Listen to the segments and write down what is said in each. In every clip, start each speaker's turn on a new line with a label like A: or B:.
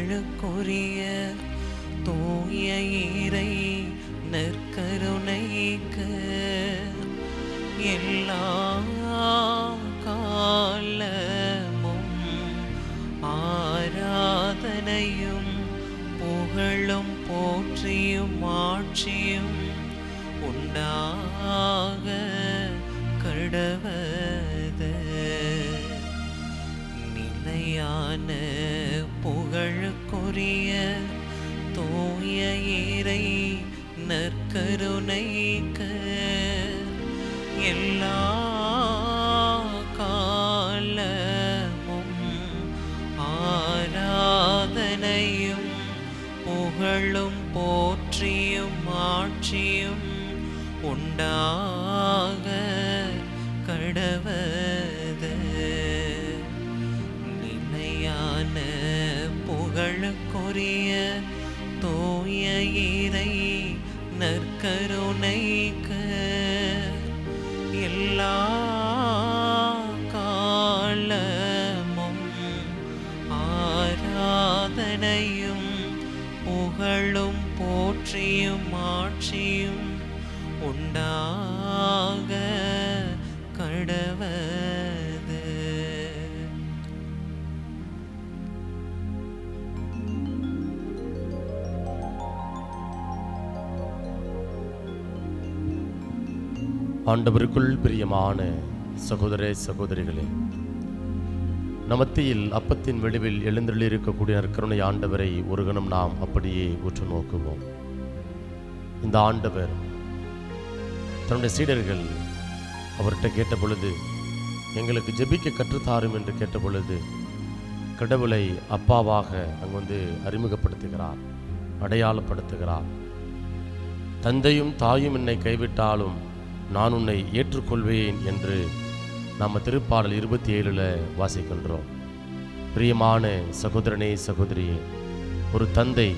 A: புகழுக்குரிய தூய இறை நற்கருணைக்கு எல்லா காலமும் ஆராதனையும் புகழும் போற்றியும் ஆட்சியும் உண்டாக கடவது. நிலையான புகழுக்குரிய தூய இறை நற்கருணைக்கு எல்லா காலமும் ஆராதனையும் புகழும் போற்றியும் ஆட்சியும் உண்டாக கடவது. நிலையான புகழுக்குரிய தூய இறை நற்கருணைக்கு எல்லா காலமும் ஆராதனையும் புகழும் போற்றியும் ஆட்சியும் உண்டாக கடவது.
B: ஆண்டவருக்குள் பிரியமான சகோதர சகோதரிகளே, நமத்தியில் அப்பத்தின் வெளிவில் எழுந்தருளியிருக்கக்கூடிய நற்கருணை ஆண்டவரை ஒரு கணம் நாம் அப்படியே உற்று நோக்குவோம். இந்த ஆண்டவர் தன்னுடைய சீடர்கள் அவர்கிட்ட கேட்ட பொழுது, எங்களுக்கு ஜெபிக்க கற்றுத்தாரும் என்று கேட்ட பொழுது, கடவுளை அப்பாவாக அங்கு அறிமுகப்படுத்துகிறார், அடையாளப்படுத்துகிறார். தந்தையும் தாயும் என்னை கைவிட்டாலும் நான் உன்னை ஏற்றுக்கொள்வேன் என்று நாம் திருப்பாடல் 27 வாசிக்கின்றோம். பிரியமான சகோதரனே சகோதரியே, ஒரு தந்தை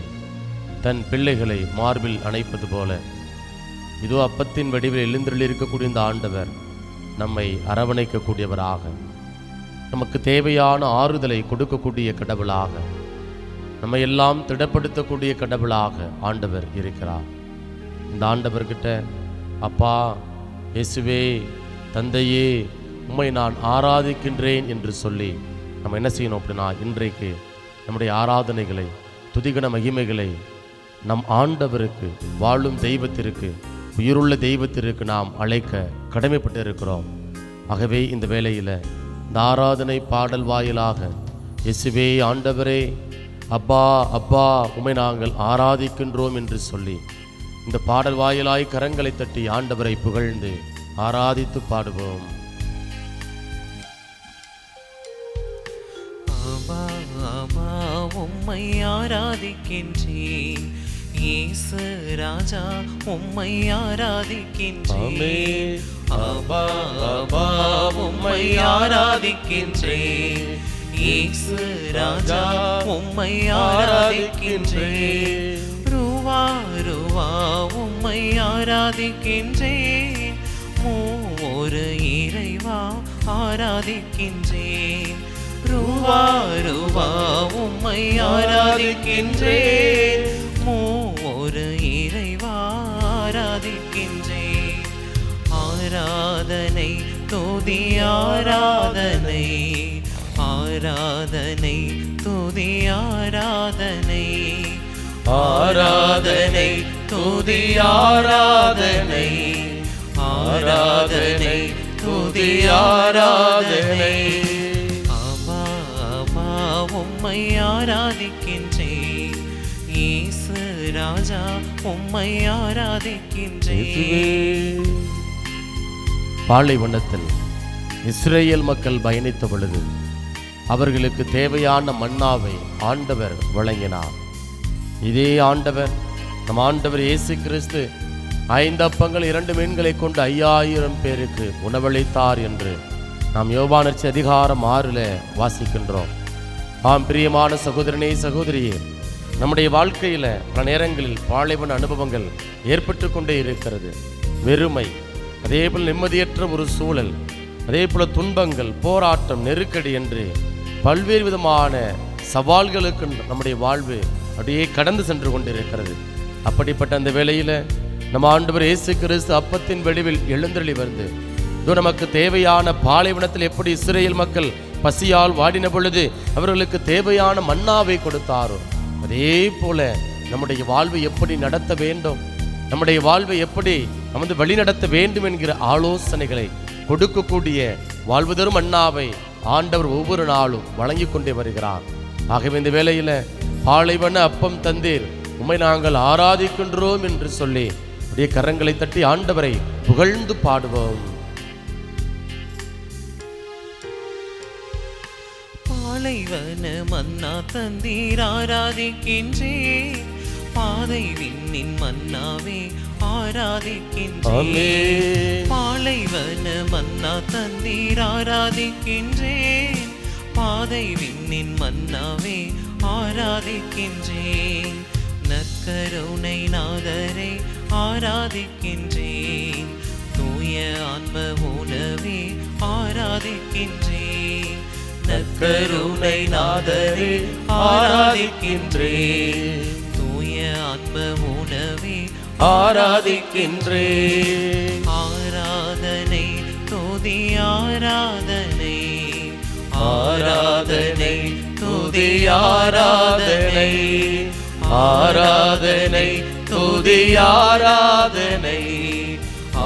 B: தன் பிள்ளைகளை மார்பில் அணைப்பது போல இதோ அப்பத்தின் வடிவில் எழுந்தருளியிருக்கக்கூடிய இந்த ஆண்டவர் நம்மை அரவணைக்கக்கூடியவராக, நமக்கு தேவையான ஆறுதலை கொடுக்கக்கூடிய கடவுளாக, நம்மை எல்லாம் திடப்படுத்தக்கூடிய கடவுளாக ஆண்டவர் இருக்கிறார். இந்த ஆண்டவர்கிட்ட அப்பா, இயேசுவே, தந்தையே, உம்மை நான் ஆராதிக்கின்றேன் என்று சொல்லி நம்ம என்ன செய்யணும் அப்படின்னா, இன்றைக்கு நம்முடைய ஆராதனைகளை, துதிகன மகிமைகளை நம் ஆண்டவருக்கு, வாழும் தெய்வத்திற்கு, உயிருள்ள தெய்வத்திற்கு நாம் அழைக்க கடமைப்பட்டு இருக்கிறோம். ஆகவே இந்த வேளையில் இந்த ஆராதனை பாடல் வாயிலாக இயேசுவே, ஆண்டவரே, அப்பா அப்பா, உம்மை நாங்கள் ஆராதிக்கின்றோம் என்று சொல்லி இந்த பாடல் வாயிலாய் கரங்களை தட்டி ஆண்டவரை புகழ்ந்து ஆராதித்து பாடுவோம்.
A: ஆபா ஆபா உம்மை ஆராதிக்கின்றேன், இயேசு ராஜா உம்மை ஆராதிக்கின்றேன். ஆபா ஆபா உம்மை ஆராதிக்கின்றேன், இயேசு ராஜா உம்மை ஆராதிக்கின்றேன். ரூவா ரூவா உம்மை ஆராதிக்கின்றேன், மூவொரு இறைவா ஆராதிக்கின்றேன். ரூவா ரூவா உம்மை ஆராதிக்கின்றேன், மூவொரு இறைவா ஆராதிக்கின்றேன். ஆராதனை துதி ஆராதனை, ஆராதனை துதி ஆராதனை, ஆராதனை துதி ஆராதனை, ஆராதனை துதி ஆராதனை. ஆபா ஆபா உம்மை ஆராதிக்கின்றேன், இயேசு ராஜா உம்மை ஆராதிக்கின்றேன்.
B: பாலைவனத்தில் இஸ்ரேல் மக்கள் பயணித்த பொழுது அவர்களுக்கு தேவையான மன்னாவை ஆண்டவர் வழங்கினார். இதே ஆண்டவர், நம் ஆண்டவர் இயேசு கிறிஸ்து 5 அப்பங்கள் 2 மீன்களை கொண்டு 5000 பேருக்கு உணவளித்தார் என்று நாம் யோவான் அதிகாரம் 6 வாசிக்கின்றோம். ஆம் பிரியமான சகோதரனே சகோதரியே, நம்முடைய வாழ்க்கையில் பல நேரங்களில் பாலைவன அனுபவங்கள் ஏற்பட்டு கொண்டே இருக்கிறது. வெறுமை, அதேபோல் நிம்மதியற்ற ஒரு சூழல், அதே போல துன்பங்கள், போராட்டம், நெருக்கடி என்று பல்வேறு விதமான சவால்களுக்கு நம்முடைய வாழ்வு அப்படியே கடந்து சென்று கொண்டிருக்கிறது. அப்படிப்பட்ட அந்த வேளையில் நம்ம ஆண்டவர் இயேசு கிறிஸ்து அப்பத்தின் வடிவில் எழுந்தருளி வந்து இது நமக்கு தேவையான பாலைவனத்தில் எப்படி இஸ்ரேல் மக்கள் பசியால் வாடின பொழுது அவர்களுக்கு தேவையான மன்னாவை கொடுத்தாரோ, அதே போல நம்முடைய வாழ்வை எப்படி நடத்த வேண்டும், நம்முடைய வாழ்வை எப்படி நமது வழி நடத்த வேண்டும் என்கிற ஆலோசனைகளை கொடுக்கக்கூடிய வாழ்வு தரும் மன்னாவை ஆண்டவர் ஒவ்வொரு நாளும் வழங்கி கொண்டே வருகிறார். ஆகவே இந்த வேளையில் பாலைவன அப்பம் தந்தீர், உம்மை நாங்கள் ஆராதிக்கின்றோம் என்று சொல்லி அப்படியே கரங்களை தட்டி ஆண்டவரை புகழ்ந்து பாடுவோம்.
A: பாலைவன மன்னா தந்தீர் ஆராதிக்கின்றேன், பாதை விண்ணின் மன்னாவே ஆராதிக்கின்றேன். பாலைவன மன்னா தந்தீர் ஆராதிக்கின்றேன், பாதை விண்ணின் மன்னாவே ஆராதிக்கின்றேன். நற்கருணை நாதரை ஆராதிக்கின்றேன், தூய ஆன்ம உணவே ஆராதிக்கின்றேன். நற்கருணை நாதரை ஆராதிக்கின்றேன், தூய ஆன்ம உணவே ஆராதிக்கின்றேன். ஆராதனை துதி ஆராதனை, ஆராதனை துதி ஆராதனை, ஆராதனை துதி ஆராதனை,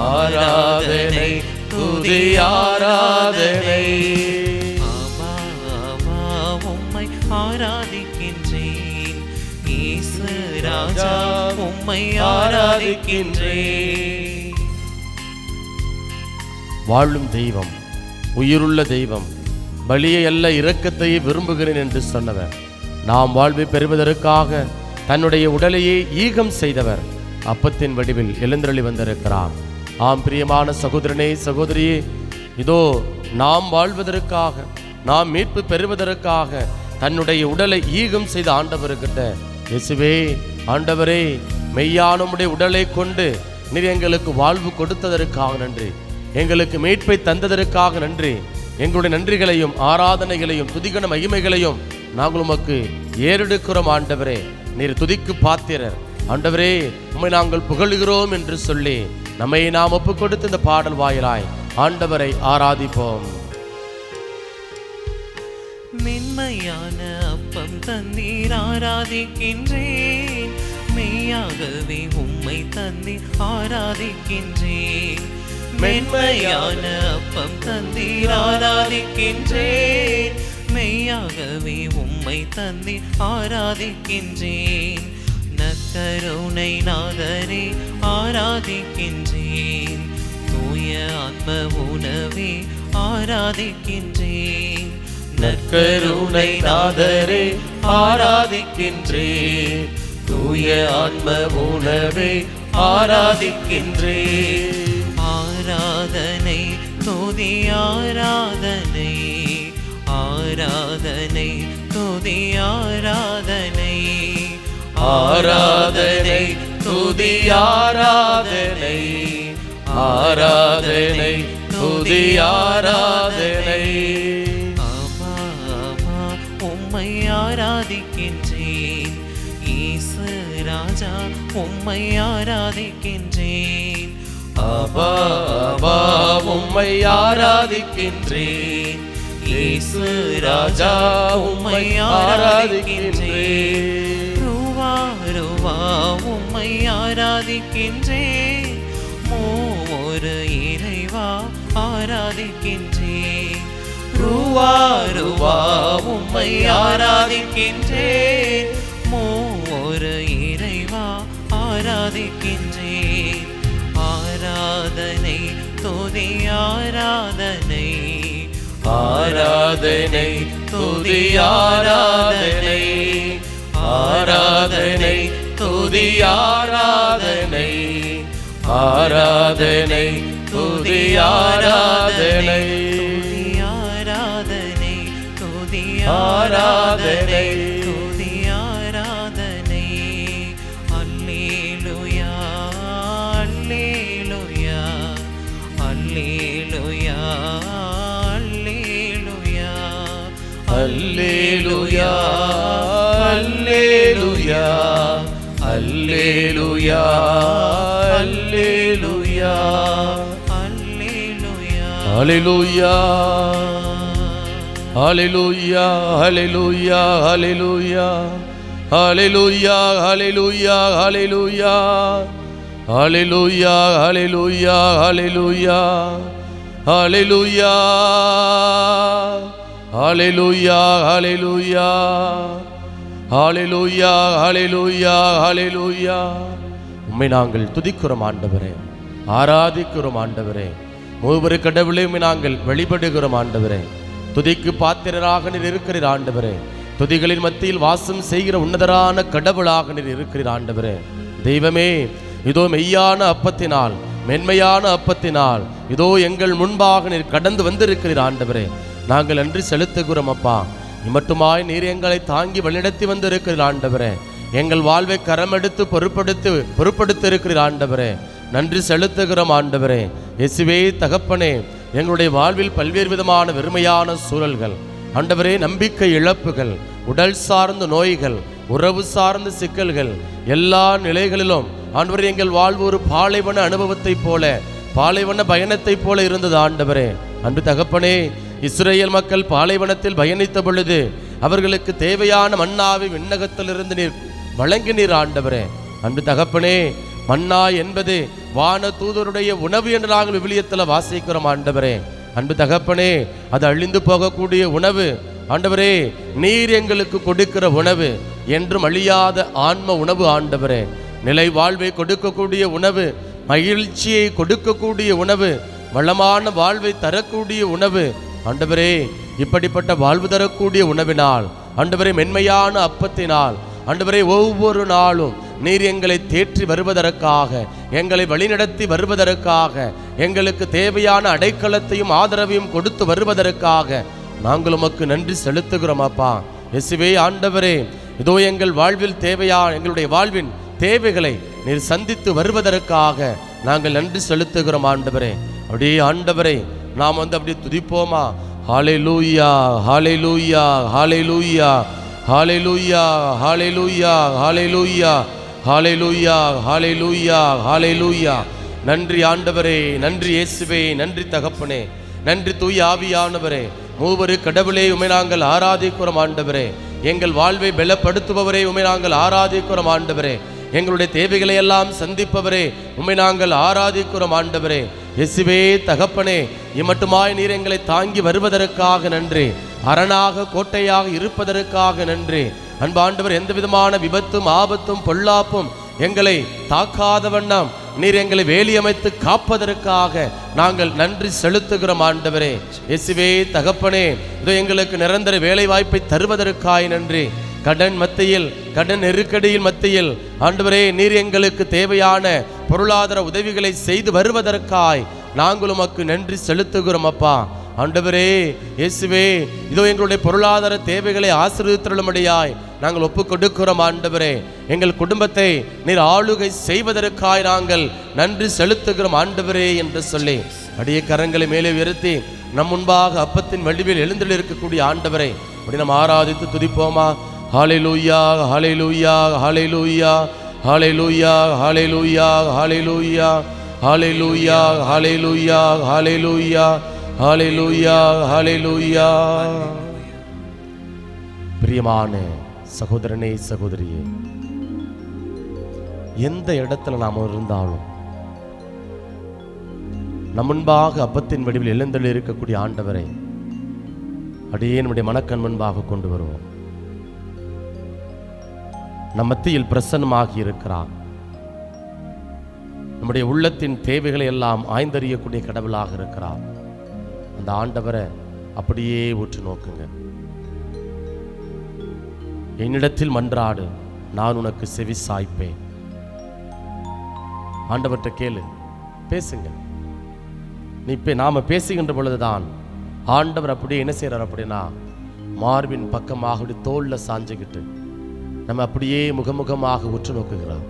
A: ஆராதனை துதி ஆராதனை. ஆமா ஆமா உம்மை ஆராதிக்கின்றேன், இயேசு ராஜா உம்மை ஆராதிக்கின்றேன்.
B: வாழும் தெய்வம், உயிருள்ள தெய்வம், பலியை அல்ல இரக்கத்தையே விரும்புகிறேன் என்று சொன்னவர், நாம் வாழ்வை பெறுவதற்காக தன்னுடைய உடலையே ஈகம் செய்தவர் அப்பத்தின் வடிவில் எழுந்தருளி வந்திருக்கிறார். ஆம் பிரியமான சகோதரனே சகோதரியே, இதோ நாம் வாழ்வதற்காக, நாம் மீட்பு பெறுவதற்காக தன்னுடைய உடலை ஈகம் செய்த ஆண்டவர்கிட்ட, இயேசுவே ஆண்டவரே, மெய்யான உம்முடைய உடலை கொண்டு நீர் எங்களுக்கு வாழ்வு கொடுத்ததற்காக நன்றி, எங்களுக்கு மீட்பை தந்ததற்காக நன்றி, எங்களுடைய நன்றிகளையும் ஆராதனைகளையும் துதிகன மகிமைகளையும் நாங்கள் உமக்கு ஏறெடுக்கிறோம். ஆண்டவரே நீர் துதிக்கு பாத்திரர், ஆண்டவரே உம்மை நாங்கள் புகழுகிறோம் என்று சொல்லி நம்மை நாம் ஒப்பு கொடுத்து இந்த பாடல் வாயிலாய் ஆண்டவரை ஆராதிப்போம்.
A: மென்மையான அப்பம் தந்தீர் ஆராதிக்கின்றேன், மெய்யாகவே உம்மை தந்தீர் ஆராதிக்கின்றேன். மென்மையான அப்பம் தந்தீர் ஆராதிக்கின்றேன், மெய்யாகவே உம்மை தந்தீர் ஆராதிக்கின்றேன். நற்கருணை நாதரே ஆராதிக்கின்றேன், தூய ஆன்ம உணவே ஆராதிக்கின்றேன். நற்கருணை நாதரே ஆராதிக்கின்றேன், தூய ஆன்ம உணவே ஆராதிக்கின்றேன். ஆராதனை துதி ஆராதனை, ஆராதனை துதி ஆராதனை, ஆராதனை துதி ஆராதனை, ஆராதனை துதி ஆராதனை. ஆமா ஆமா உம்மை ஆராதிக்கின்றேன், இயேசு ராஜா உம்மை ஆராதிக்கின்றேன்.
B: ஆபா ஆபா உம்மை ஆராதிக்கின்றேன், இயேசு ராஜா உம்மை ஆராதிக்கின்றேன்.
A: ரூவா ரூவா உம்மை ஆராதிக்கின்றேன், மூவொரு இறைவா ஆராதிக்கின்றேன். ரூவா ரூவா உம்மை ஆராதிக்கின்றேன், மூவொரு இறைவா ஆராதிக்கின்றேன். ஆராதனை துதி ஆராதனை, ஆராதனை துதி ஆராதனை, ஆராதனை துதி ஆராதனை, ஆராதனை துதி ஆராதனை, ஆராதனை துதி ஆராதனை, துதி ஆராதனை. அல்லேலூயா அல்லேலூயா அல்லேலூயா அல்லேலூயா
B: அல்லேலூயா
A: அல்லேலூயா அல்லேலூயா அல்லேலூயா அல்லேலூயா
B: ஹalleluya ஹalleluya ஹalleluya ஹalleluya ஹalleluya ஹalleluya ஹalleluya ஹalleluya ஹalleluya ஹalleluya ஹalleluya ஹalleluya ஹalleluya ஹalleluya ஹalleluya உம்மை நாங்கள் துதிக்கிறோம் ஆண்டவரே, ஆராதிக்கிறோம் ஆண்டவரே. மூவரு கடவுளை நாங்கள் வழிபடுகிறோம் ஆண்டவரே. துதிக்கு பாத்திரராக நீர் இருக்கிறீர் ஆண்டவரே. துதிகளின் மத்தியில் வாசம் செய்கிற உன்னதரான கடவுளாக நீர் இருக்கிறீர் ஆண்டவரே. தெய்வமே, இதோ மெய்யான அப்பத்தினால், மென்மையான அப்பத்தினால் இதோ எங்கள் முன்பாக நீர் கடந்து வந்திருக்கிறீர் ஆண்டவரே. நாங்கள் நன்றி செலுத்துகிறோம் அப்பா. இம்மட்டுமாய் நீர் எங்களை தாங்கி வழிநடத்தி வந்திருக்கிறீர் ஆண்டவரே. எங்கள் வாழ்வை கரமெடுத்து பொறுப்படுத்தி இருக்கிறீர் ஆண்டவரே. நன்றி செலுத்துகிறோம் ஆண்டவரே. இயேசுவே தகப்பனே, எங்களுடைய வாழ்வில் பல்வேறு விதமான வெறுமையான சூழல்கள் ஆண்டவரே, நம்பிக்கை இழப்புகள், உடல் சார்ந்த நோய்கள், உறவு சார்ந்த சிக்கல்கள், எல்லா நிலைகளிலும் ஆண்டவரே எங்கள் வாழ்வு ஒரு பாலைவன அனுபவத்தை போல, பாலைவன பயணத்தை போல இருந்தது ஆண்டவரே. அன்று தகப்பனே, இஸ்ரேல் மக்கள் பாலைவனத்தில் பயணித்த பொழுது அவர்களுக்கு தேவையான மன்னாவை விண்ணகத்திலிருந்து நீர் வழங்கினீர் ஆண்டவரே. அன்று தகப்பனே, மன்னா என்பது வான தூதருடைய உணவு என்று நாங்கள் விவிலியத்தில் வாசிக்கிறோம் ஆண்டவரே. அன்பு தகப்பனே, அது அழிந்து போகக்கூடிய உணவு ஆண்டவரே. நீர் எங்களுக்கு கொடுக்கிற உணவு என்றும் அழியாத ஆன்ம உணவு ஆண்டவரே. நிலை வாழ்வை கொடுக்கக்கூடிய உணவு, மகிழ்ச்சியை கொடுக்கக்கூடிய உணவு, வளமான வாழ்வை தரக்கூடிய உணவு ஆண்டவரே. இப்படிப்பட்ட வாழ்வு தரக்கூடிய உணவினால் ஆண்டவரே, மென்மையான அப்பத்தினால் ஆண்டவரே, ஒவ்வொரு நாளும் நீர் எங்களை தேற்றி வருவதற்காக, எங்களை வழிநடத்தி வருவதற்காக, எங்களுக்கு தேவையான அடைக்கலத்தையும் ஆதரவையும் கொடுத்து வருவதற்காக நாங்கள் உமக்கு நன்றி செலுத்துகிறோம் அப்பா. இயேசுவே ஆண்டவரே, இதோ எங்கள் வாழ்வில் தேவையான, எங்களுடைய வாழ்வின் தேவைகளை நீர் சந்தித்து வருவதற்காக நாங்கள் நன்றி செலுத்துகிறோம் ஆண்டவரே. அப்படியே ஆண்டவரே, நாம் அப்படி துதிப்போமா? ஹalleluya ஹalleluya ஹalleluya ஹalleluya ஹalleluya ஹalleluya ஹalleluya ஹalleluya ஹalleluya. நன்றி ஆண்டவரே, நன்றி இயேசுவே, நன்றி தகப்பனே, நன்றி தூய ஆவியானவரே. மூவரு கடவுளே, உம்மை நாங்கள் ஆராதிக்கிறோம் ஆண்டவரே. எங்கள் வாழ்வை பலப்படுத்துபவரே, உம்மை நாங்கள் ஆராதிக்கிறோம் ஆண்டவரே. எங்களுடைய தேவைகளை எல்லாம் சந்திப்பவரே, உம்மை நாங்கள் ஆராதிக்கிறோம் ஆண்டவரே. இயேசுவே தகப்பனே, இம்மட்டுமாய் நீர் எங்களை தாங்கி வருவதற்காக நன்றி. அரணாக கோட்டையாக இருப்பதற்காக நன்றி. அன்பு ஆண்டவர், எந்த விதமான விபத்தும் ஆபத்தும் பொல்லாப்பும் எங்களை தாக்காத வண்ணம் நீர் எங்களை வேலியமைத்து காப்பதற்காக நாங்கள் நன்றி செலுத்துகிறோம் ஆண்டவரே. இயேசுவே தகப்பனே, இதோ எங்களுக்கு நிரந்தர வேலை வாய்ப்பை தருவதற்காய் நன்றி. கடன் மத்தியில், கடன் நெருக்கடியின் மத்தியில் ஆண்டவரே, நீர் எங்களுக்கு தேவையான பொருளாதார உதவிகளை செய்து வருவதற்காய் நாங்கள் உமக்கு நன்றி செலுத்துகிறோம் அப்பா. ஆண்டவரே இயேசுவே, இதோ எங்களுடைய பொருளாதார தேவைகளை ஆசீர்வதித்தருளும்படியாய் நாங்கள் ஒப்பு கொடுக்கிறோம் ஆண்டவரே. எங்கள் குடும்பத்தை நீர் ஆளுகை செய்வதற்காய் நாங்கள் நன்றி செலுத்துகிறோம் ஆண்டவரே என்று சொல்லி அடியே கரங்களை மேலே உயர்த்தி நம் முன்பாக அப்பத்தின் வடிவில் எழுந்தில் இருக்கக்கூடிய ஆண்டவரை அப்படி நாம் ஆராதித்து துதிப்போமா? ஹalleluya ஹalleluya ஹalleluya ஹalleluya ஹalleluya ஹalleluya ஹalleluya ஹalleluya ஹalleluya ஹalleluya ஹalleluya. பிரியமான சகோதரனே சகோதரியே, எந்த இடத்துல நாம் இருந்தாலும் நம் முன்பாக அப்பத்தின் வடிவில் எழுந்தருளி இருக்கக்கூடிய ஆண்டவரை அப்படியே நம்முடைய மனக்கண் முன்பாக கொண்டு வருவோம். நம் மத்தியில் பிரசன்னமாகி இருக்கிறார். நம்முடைய உள்ளத்தின் தேவைகளை எல்லாம் ஆய்ந்தறியக்கூடிய கடவுளாக இருக்கிறார். அந்த ஆண்டவரை அப்படியே உற்று நோக்குங்க. என்னிடத்தில் மன்றாடு, நான் உனக்கு செவி சாய்ப்பேன். ஆண்டவர்கிட்ட கேளு, பேசுங்க. நாம பேசுகின்ற பொழுதுதான் ஆண்டவர் அப்படியே என்ன செய்யறார் அப்படின்னா, மார்பின் பக்கமாக அப்படி தோல்ல சாஞ்சுக்கிட்டு நம்ம அப்படியே முகமுகமாக உற்று நோக்குகிறார்.